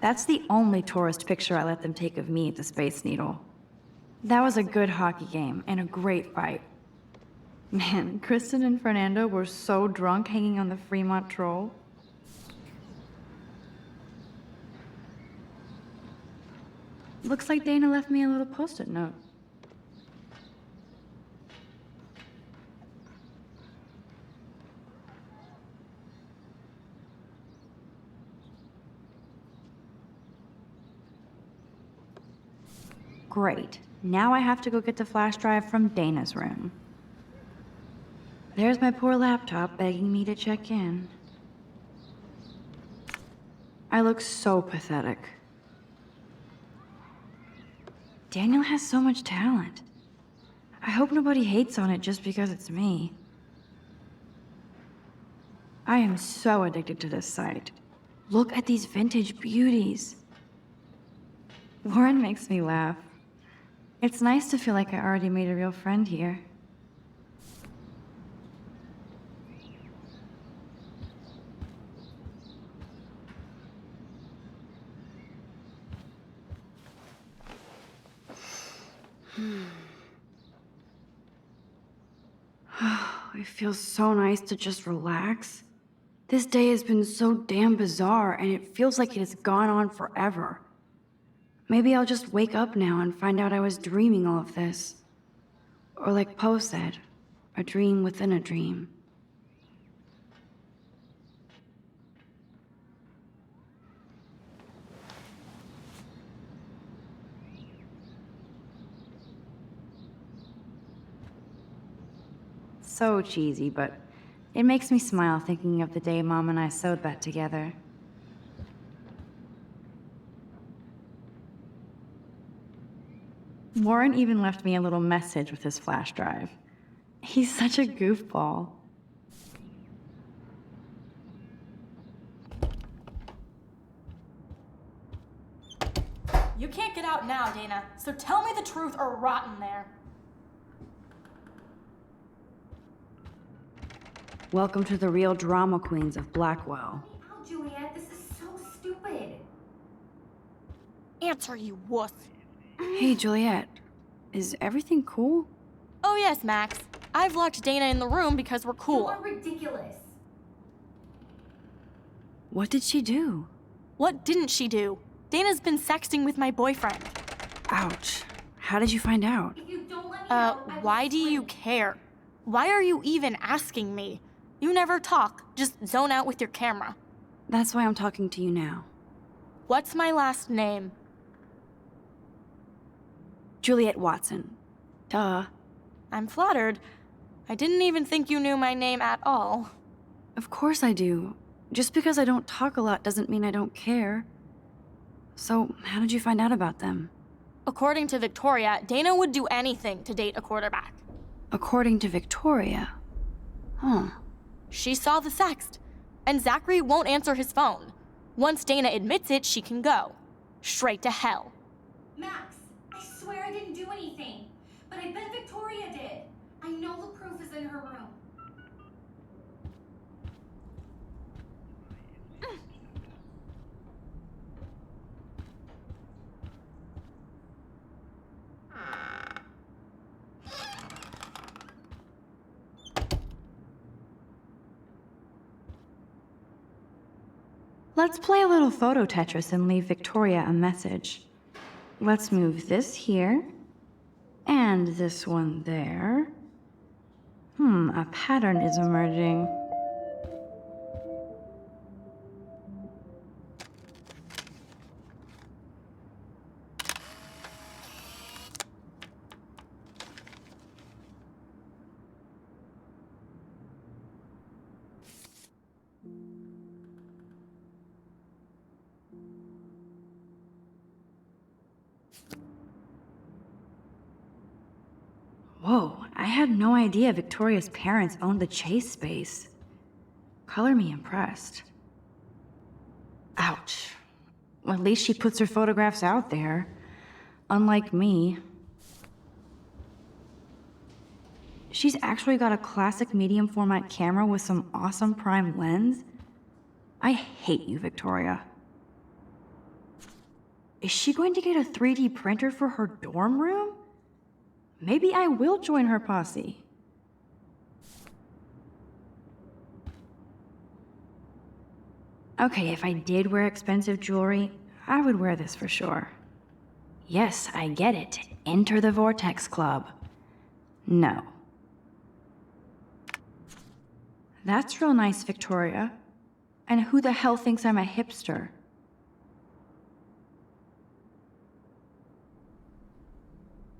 That's the only tourist picture I let them take of me at the Space Needle. That was a good hockey game and a great fight. Man, Kristen and Fernando were so drunk hanging on the Fremont Troll. Looks like Dana left me a little post-it note. Great. Now I have to go get the flash drive from Dana's room. There's my poor laptop begging me to check in. I look so pathetic. Daniel has so much talent. I hope nobody hates on it just because it's me. I am so addicted to this site. Look at these vintage beauties. Warren makes me laugh. It's nice to feel like I already made a real friend here. It feels so nice to just relax. This day has been so damn bizarre, and it feels like it has gone on forever. Maybe I'll just wake up now and find out I was dreaming all of this. Or like Poe said, a dream within a dream. So cheesy, but it makes me smile thinking of the day Mom and I sewed that together. Warren even left me a little message with his flash drive. He's such a goofball. You can't get out now, Dana, so tell me the truth or rot in there. Welcome to the real drama queens of Blackwell. Oh, Juliet, this is so stupid. Answer, you wuss. Hey, Juliet. Is everything cool? Oh yes, Max. I've locked Dana in the room because we're cool. You are ridiculous. What did she do? What didn't she do? Dana's been sexting with my boyfriend. Ouch. How did you find out? If you don't let me know, I will Why do you care? Why are you even asking me? You never talk, just zone out with your camera. That's why I'm talking to you now. What's my last name? Juliet Watson. Duh. I'm flattered. I didn't even think you knew my name at all. Of course I do. Just because I don't talk a lot doesn't mean I don't care. So, how did you find out about them? According to Victoria, Dana would do anything to date a quarterback. According to Victoria? Huh. She saw the sext, and Zachary won't answer his phone. Once Dana admits it, she can go. Straight to hell. Max, I swear I didn't do anything. But I bet Victoria did. I know the proof is in her room. Let's play a little photo Tetris and leave Victoria a message. Let's move this here, and this one there. A pattern is emerging. Whoa, I had no idea Victoria's parents owned the Chase space. Color me impressed. Ouch. Well, at least she puts her photographs out there. Unlike me. She's actually got a classic medium format camera with some awesome prime lens. I hate you, Victoria. Is she going to get a 3D printer for her dorm room? Maybe I will join her posse. Okay, if I did wear expensive jewelry, I would wear this for sure. Yes, I get it. Enter the Vortex Club. No. That's real nice, Victoria. And who the hell thinks I'm a hipster?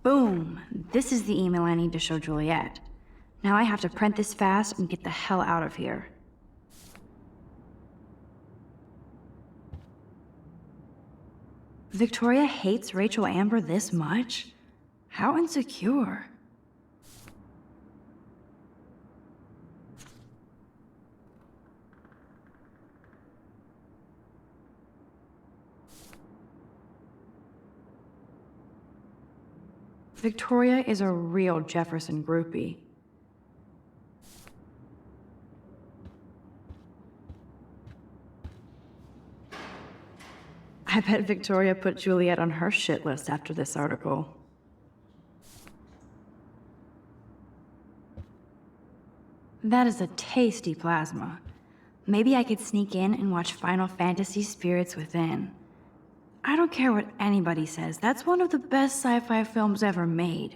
Boom! This is the email I need to show Juliet. Now I have to print this fast and get the hell out of here. Victoria hates Rachel Amber this much? How insecure. Victoria is a real Jefferson groupie. I bet Victoria put Juliet on her shit list after this article. That is a tasty plasma. Maybe I could sneak in and watch Final Fantasy Spirits Within. I don't care what anybody says, that's one of the best sci-fi films ever made.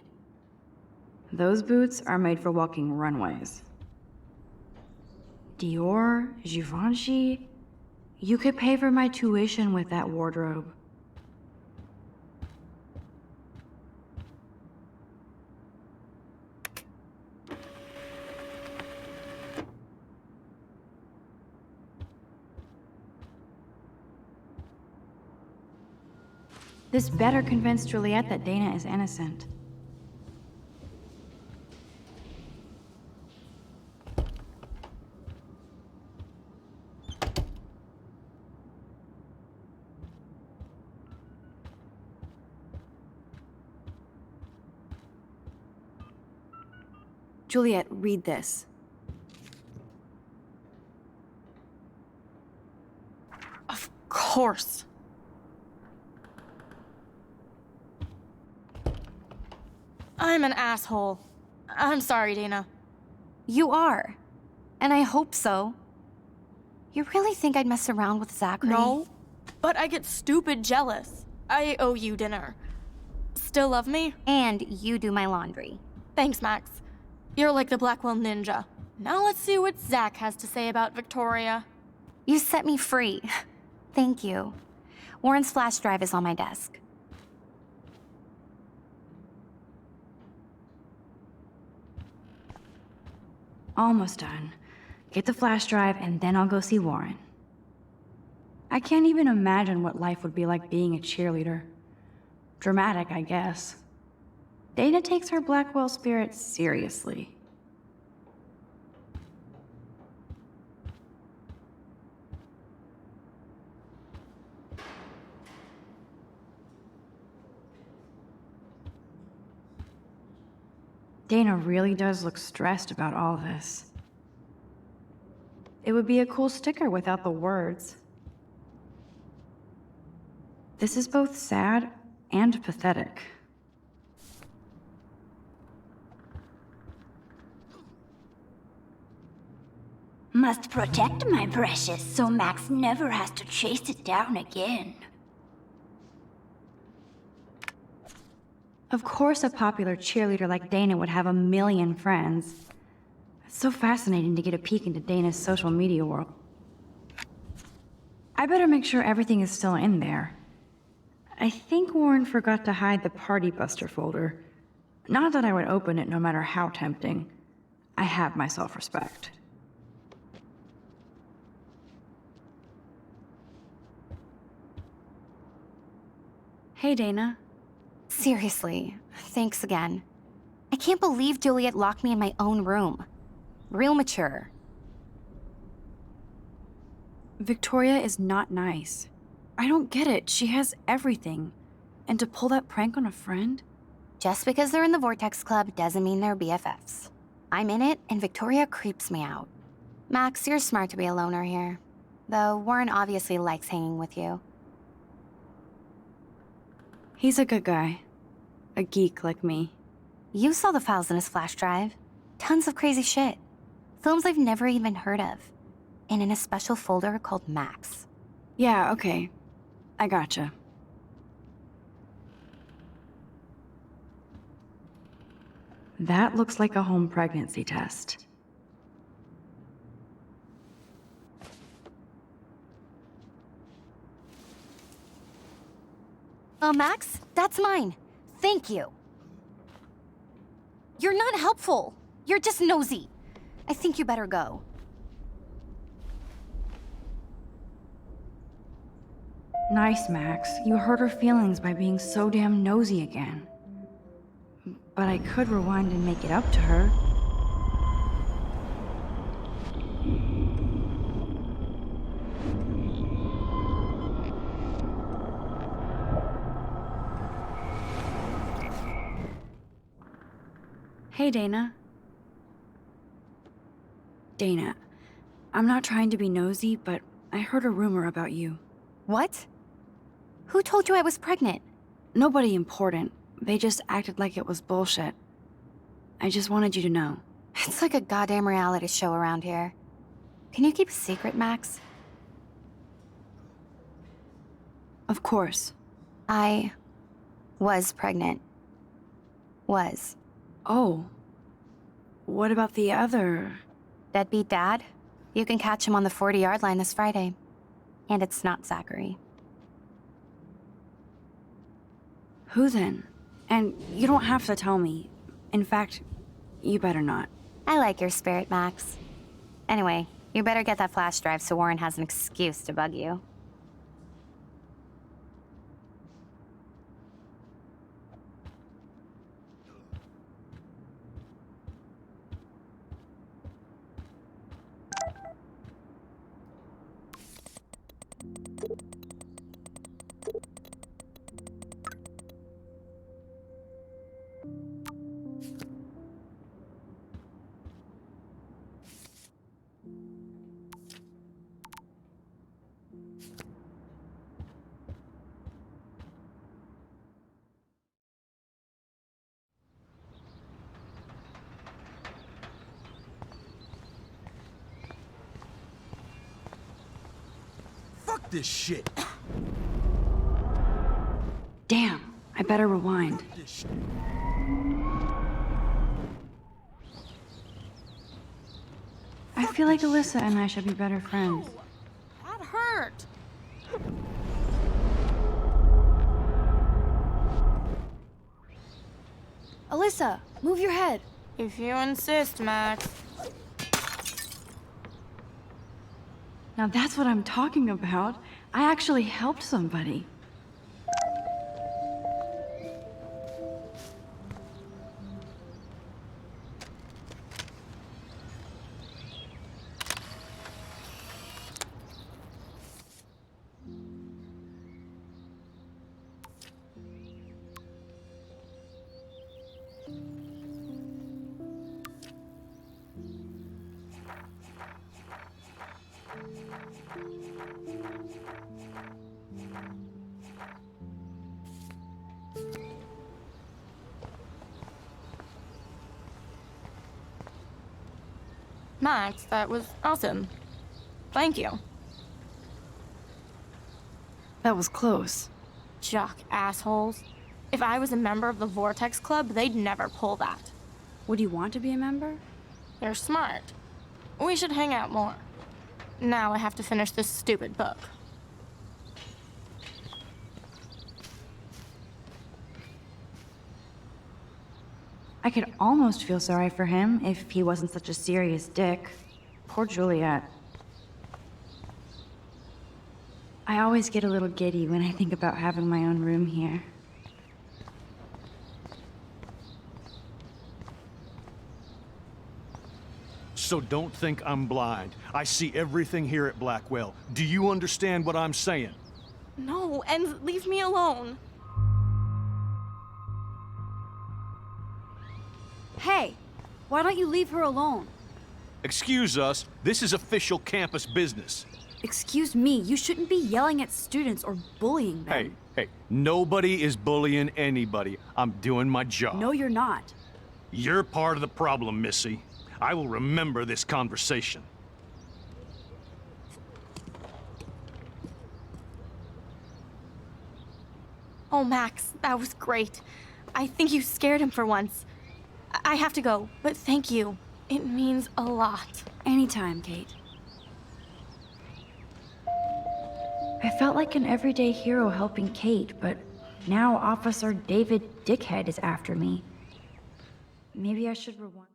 Those boots are made for walking runways. Dior, Givenchy, you could pay for my tuition with that wardrobe. This better convince Juliet that Dana is innocent. Juliet, read this. Of course. I'm an asshole. I'm sorry, Dana. You are. And I hope so. You really think I'd mess around with Zachary? No, but I get stupid jealous. I owe you dinner. Still love me? And you do my laundry. Thanks, Max. You're like the Blackwell Ninja. Now let's see what Zach has to say about Victoria. You set me free. Thank you. Warren's flash drive is on my desk. Almost done. Get the flash drive and then I'll go see Warren. I can't even imagine what life would be like being a cheerleader. Dramatic, I guess. Dana takes her Blackwell spirit seriously. Dana really does look stressed about all this. It would be a cool sticker without the words. This is both sad and pathetic. Must protect my precious so Max never has to chase it down again. Of course a popular cheerleader like Dana would have a million friends. It's so fascinating to get a peek into Dana's social media world. I better make sure everything is still in there. I think Warren forgot to hide the Party Buster folder. Not that I would open it no matter how tempting. I have my self-respect. Hey, Dana. Seriously, thanks again. I can't believe Juliet locked me in my own room. Real mature. Victoria is not nice. I don't get it. She has everything. And to pull that prank on a friend? Just because they're in the Vortex Club doesn't mean they're BFFs. I'm in it, and Victoria creeps me out. Max, you're smart to be a loner here. Though Warren obviously likes hanging with you. He's a good guy. A geek like me. You saw the files in his flash drive. Tons of crazy shit. Films I've never even heard of. And in a special folder called Max. Yeah, okay. I gotcha. That looks like a home pregnancy test. Max, that's mine. Thank you. You're not helpful. You're just nosy. I think you better go. Nice, Max. You hurt her feelings by being so damn nosy again. But I could rewind and make it up to her. Hey, Dana. Dana, I'm not trying to be nosy, but I heard a rumor about you. What? Who told you I was pregnant? Nobody important. They just acted like it was bullshit. I just wanted you to know. It's like a goddamn reality show around here. Can you keep a secret, Max? Of course. I was pregnant. Was. Oh. What about the other? Deadbeat dad? You can catch him on the 40-yard line this Friday. And it's not Zachary. Who then? And you don't have to tell me. In fact, you better not. I like your spirit, Max. Anyway, you better get that flash drive so Warren has an excuse to bug you. this shit. Damn, I better rewind. I feel like Alyssa and I should be better friends. That hurt. Alyssa, move your head. If you insist, Max. Now that's what I'm talking about. I actually helped somebody. Max, that was awesome. Thank you. That was close. Jock assholes. If I was a member of the Vortex Club, they'd never pull that. Would you want to be a member? You're smart. We should hang out more. Now I have to finish this stupid book. I could almost feel sorry for him if he wasn't such a serious dick. Poor Juliet. I always get a little giddy when I think about having my own room here. So don't think I'm blind. I see everything here at Blackwell. Do you understand what I'm saying? No, and leave me alone. Hey, why don't you leave her alone? Excuse us, this is official campus business. Excuse me, you shouldn't be yelling at students or bullying them. Hey, nobody is bullying anybody. I'm doing my job. No, you're not. You're part of the problem, Missy. I will remember this conversation. Oh, Max, that was great. I think you scared him for once. I have to go, but thank you. It means a lot. Anytime, Kate. I felt like an everyday hero helping Kate, but now Officer David Dickhead is after me. Maybe I should rewind.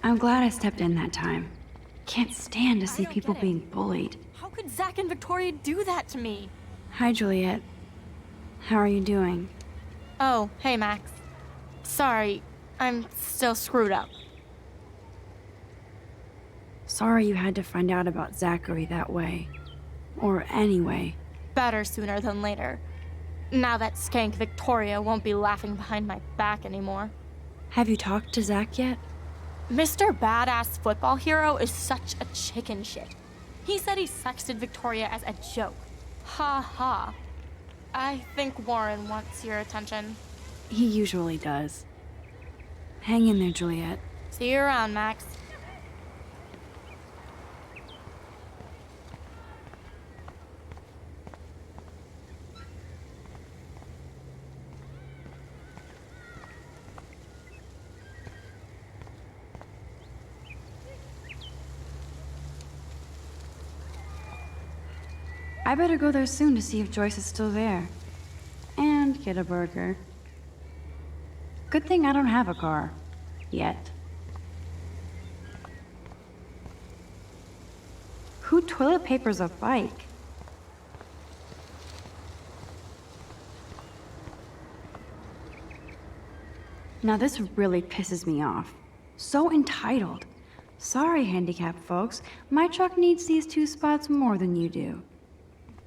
I'm glad I stepped in that time. Can't stand to see people being bullied. How could Zach and Victoria do that to me? Hi, Juliet. How are you doing? Oh, hey, Max. Sorry, I'm still screwed up. Sorry you had to find out about Zachary that way. Or anyway. Better sooner than later. Now that skank Victoria won't be laughing behind my back anymore. Have you talked to Zach yet? Mr. Badass Football Hero is such a chicken shit. He said he sexted Victoria as a joke. Ha ha. I think Warren wants your attention. He usually does. Hang in there, Juliet. See you around, Max. I better go there soon to see if Joyce is still there. And get a burger. Good thing I don't have a car. Yet. Who toilet papers a bike? Now this really pisses me off. So entitled. Sorry, handicapped folks. My truck needs these 2 spots more than you do.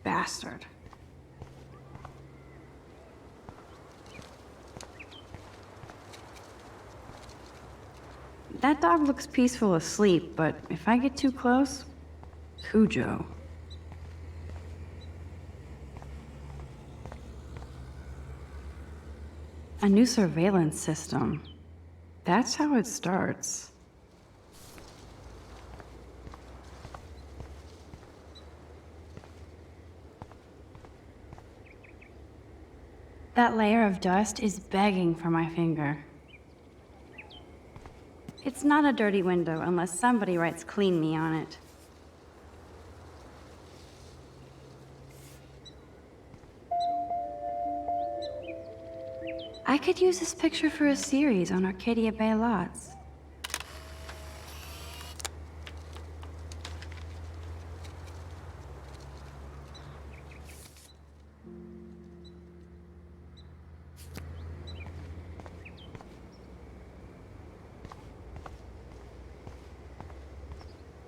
Bastard. That dog looks peaceful asleep, but if I get too close, Cujo. A new surveillance system. That's how it starts. That layer of dust is begging for my finger. It's not a dirty window unless somebody writes "clean me" on it. I could use this picture for a series on Arcadia Bay lots.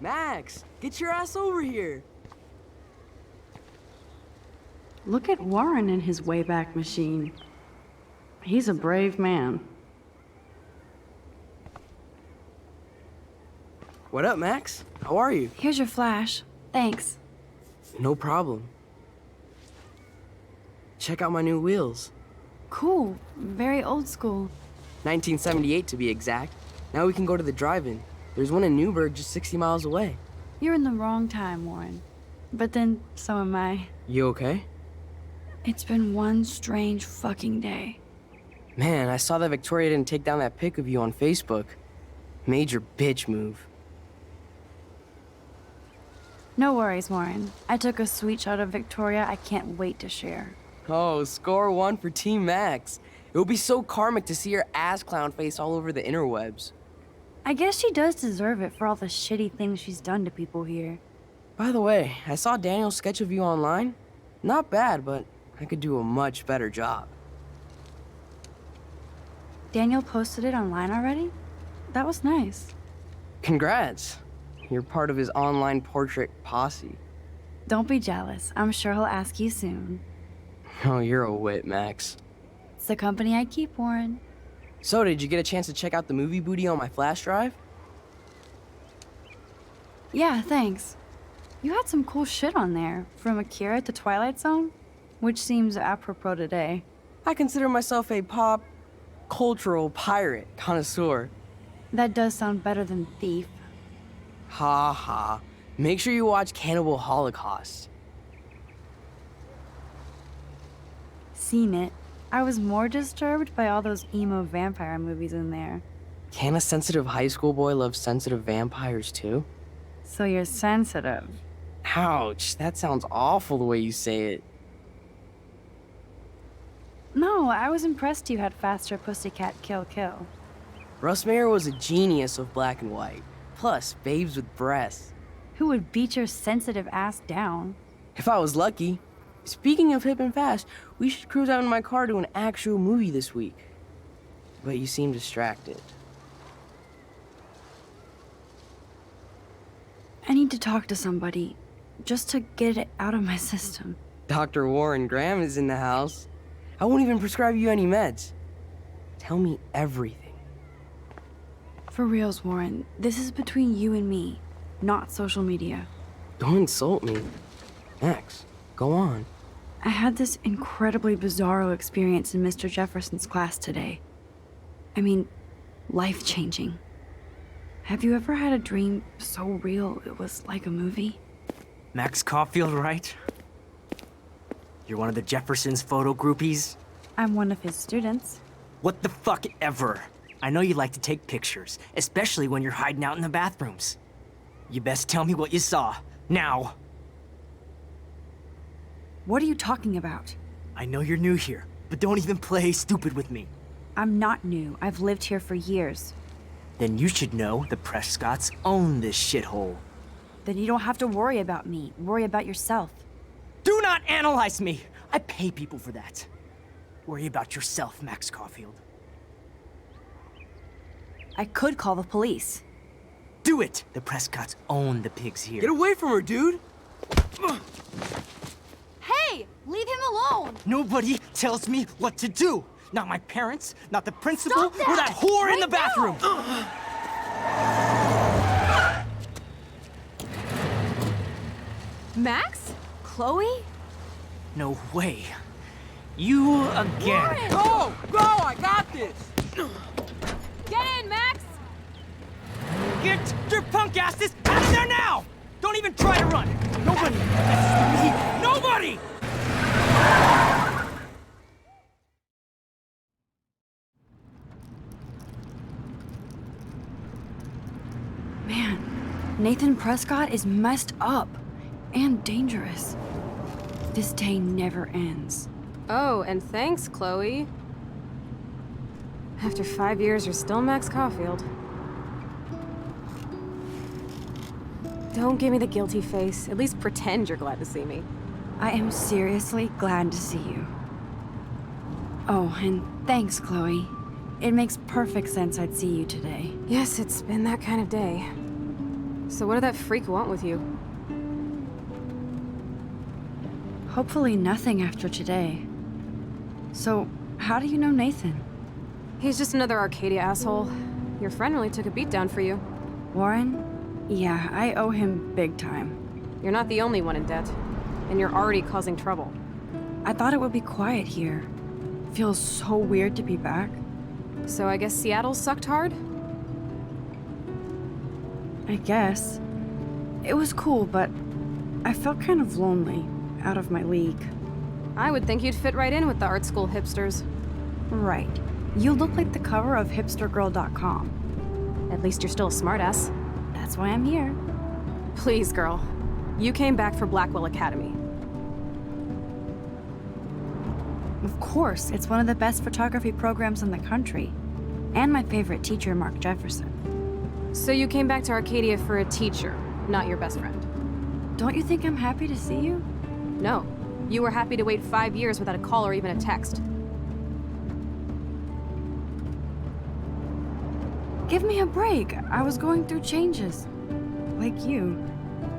Max, get your ass over here. Look at Warren in his Wayback Machine. He's a brave man. What up, Max? How are you? Here's your flash. Thanks. No problem. Check out my new wheels. Cool. Very old school. 1978 to be exact. Now we can go to the drive-in. There's one in Newburgh just 60 miles away. You're in the wrong time, Warren. But then, so am I. You okay? It's been one strange fucking day. Man, I saw that Victoria didn't take down that pic of you on Facebook. Major bitch move. No worries, Warren. I took a sweet shot of Victoria I can't wait to share. Oh, score 1 for Team Max. It would be so karmic to see her ass clown face all over the interwebs. I guess she does deserve it for all the shitty things she's done to people here. By the way, I saw Daniel's sketch of you online. Not bad, but I could do a much better job. Daniel posted it online already? That was nice. Congrats. You're part of his online portrait posse. Don't be jealous. I'm sure he'll ask you soon. Oh, you're a wit, Max. It's the company I keep, Warren. So, did you get a chance to check out the movie booty on my flash drive? Yeah, thanks. You had some cool shit on there, from Akira to Twilight Zone, which seems apropos today. I consider myself a pop cultural pirate connoisseur. That does sound better than thief. Ha ha. Make sure you watch Cannibal Holocaust. Seen it. I was more disturbed by all those emo vampire movies in there. Can a sensitive high school boy love sensitive vampires too? So you're sensitive. Ouch, that sounds awful the way you say it. No, I was impressed you had faster Pussycat Kill Kill. Russ Meyer was a genius of black and white. Plus, babes with breasts. Who would beat your sensitive ass down? If I was lucky. Speaking of hip and fast, we should cruise out in my car to an actual movie this week. But you seem distracted. I need to talk to somebody, just to get it out of my system. Dr. Warren Graham is in the house. I won't even prescribe you any meds. Tell me everything. For reals, Warren, this is between you and me, not social media. Don't insult me. Max, go on. I had this incredibly bizarro experience in Mr. Jefferson's class today. I mean, life-changing. Have you ever had a dream so real it was like a movie? Max Caulfield, right? You're one of the Jefferson's photo groupies? I'm one of his students. What the fuck ever? I know you like to take pictures, especially when you're hiding out in the bathrooms. You best tell me what you saw, now. What are you talking about? I know you're new here, but don't even play stupid with me. I'm not new. I've lived here for years. Then you should know the Prescotts own this shithole. Then you don't have to worry about me. Worry about yourself. Do not analyze me! I pay people for that. Worry about yourself, Max Caulfield. I could call the police. Do it! The Prescotts own the pigs here. Get away from her, dude! Hey! Leave him alone! Nobody tells me what to do. Not my parents, not the principal, Stop or that that! whore in Right the bathroom. Max? Chloe? No way. You again. Go! Go! I got this! Get in, Max! Get your punk asses out of there now! Don't even try to run! Nobody messes with me! Nobody! Man, Nathan Prescott is messed up and dangerous. This day never ends. Oh, and thanks, Chloe. After 5 years, you're still Max Caulfield. Don't give me the guilty face. At least pretend you're glad to see me. I am seriously glad to see you. Oh, and thanks, Chloe. It makes perfect sense I'd see you today. Yes, it's been that kind of day. So what did that freak want with you? Hopefully nothing after today. So, how do you know Nathan? He's just another Arcadia asshole. Your friend really took a beat down for you. Warren? Yeah, I owe him big time. You're not the only one in debt. And you're already causing trouble. I thought it would be quiet here. Feels so weird to be back. So I guess Seattle sucked hard? I guess. It was cool, but I felt kind of lonely, out of my league. I would think you'd fit right in with the art school hipsters. Right. You look like the cover of hipstergirl.com. At least you're still a smartass. That's why I'm here. Please, girl. You came back for Blackwell Academy. Of course, it's one of the best photography programs in the country. And my favorite teacher, Mark Jefferson. So you came back to Arcadia for a teacher, not your best friend. Don't you think I'm happy to see you? No. You were happy to wait 5 years without a call or even a text. Give me a break. I was going through changes. Like you.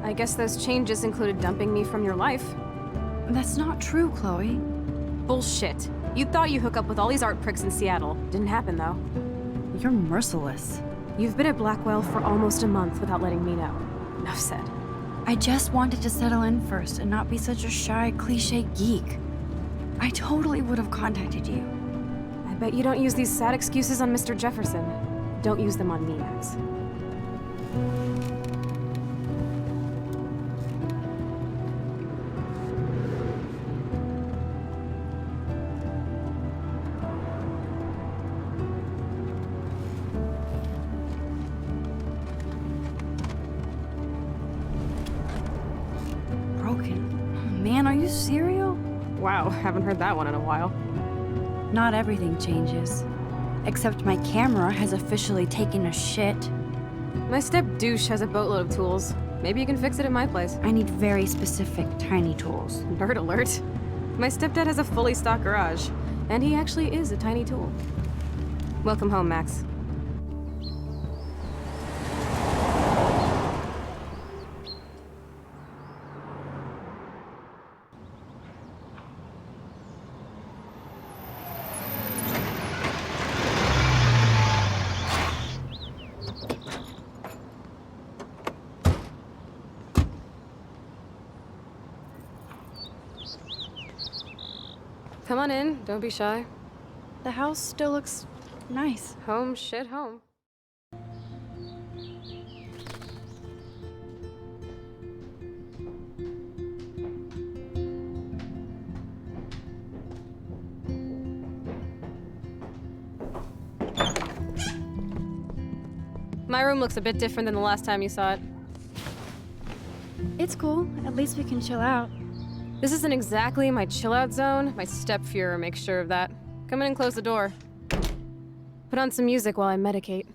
I guess those changes included dumping me from your life. That's not true, Chloe. Bullshit. You thought you hook up with all these art pricks in Seattle. Didn't happen, though. You're merciless. You've been at Blackwell for almost a month without letting me know. Enough said. I just wanted to settle in first and not be such a shy, cliche geek. I totally would have contacted you. I bet you don't use these sad excuses on Mr. Jefferson. Don't use them on me, Max. Broken. Man, are you serial? Wow, haven't heard that one in a while. Not everything changes. Except my camera has officially taken a shit. My step-douche has a boatload of tools. Maybe you can fix it at my place. I need very specific, tiny tools. Nerd alert. My stepdad has a fully stocked garage, and he actually is a tiny tool. Welcome home, Max. Come on in, don't be shy. The house still looks nice. Home shit home. My room looks a bit different than the last time you saw it. It's cool. At least we can chill out. This isn't exactly my chill-out zone. My step-Fuhrer makes sure of that. Come in and close the door. Put on some music while I medicate.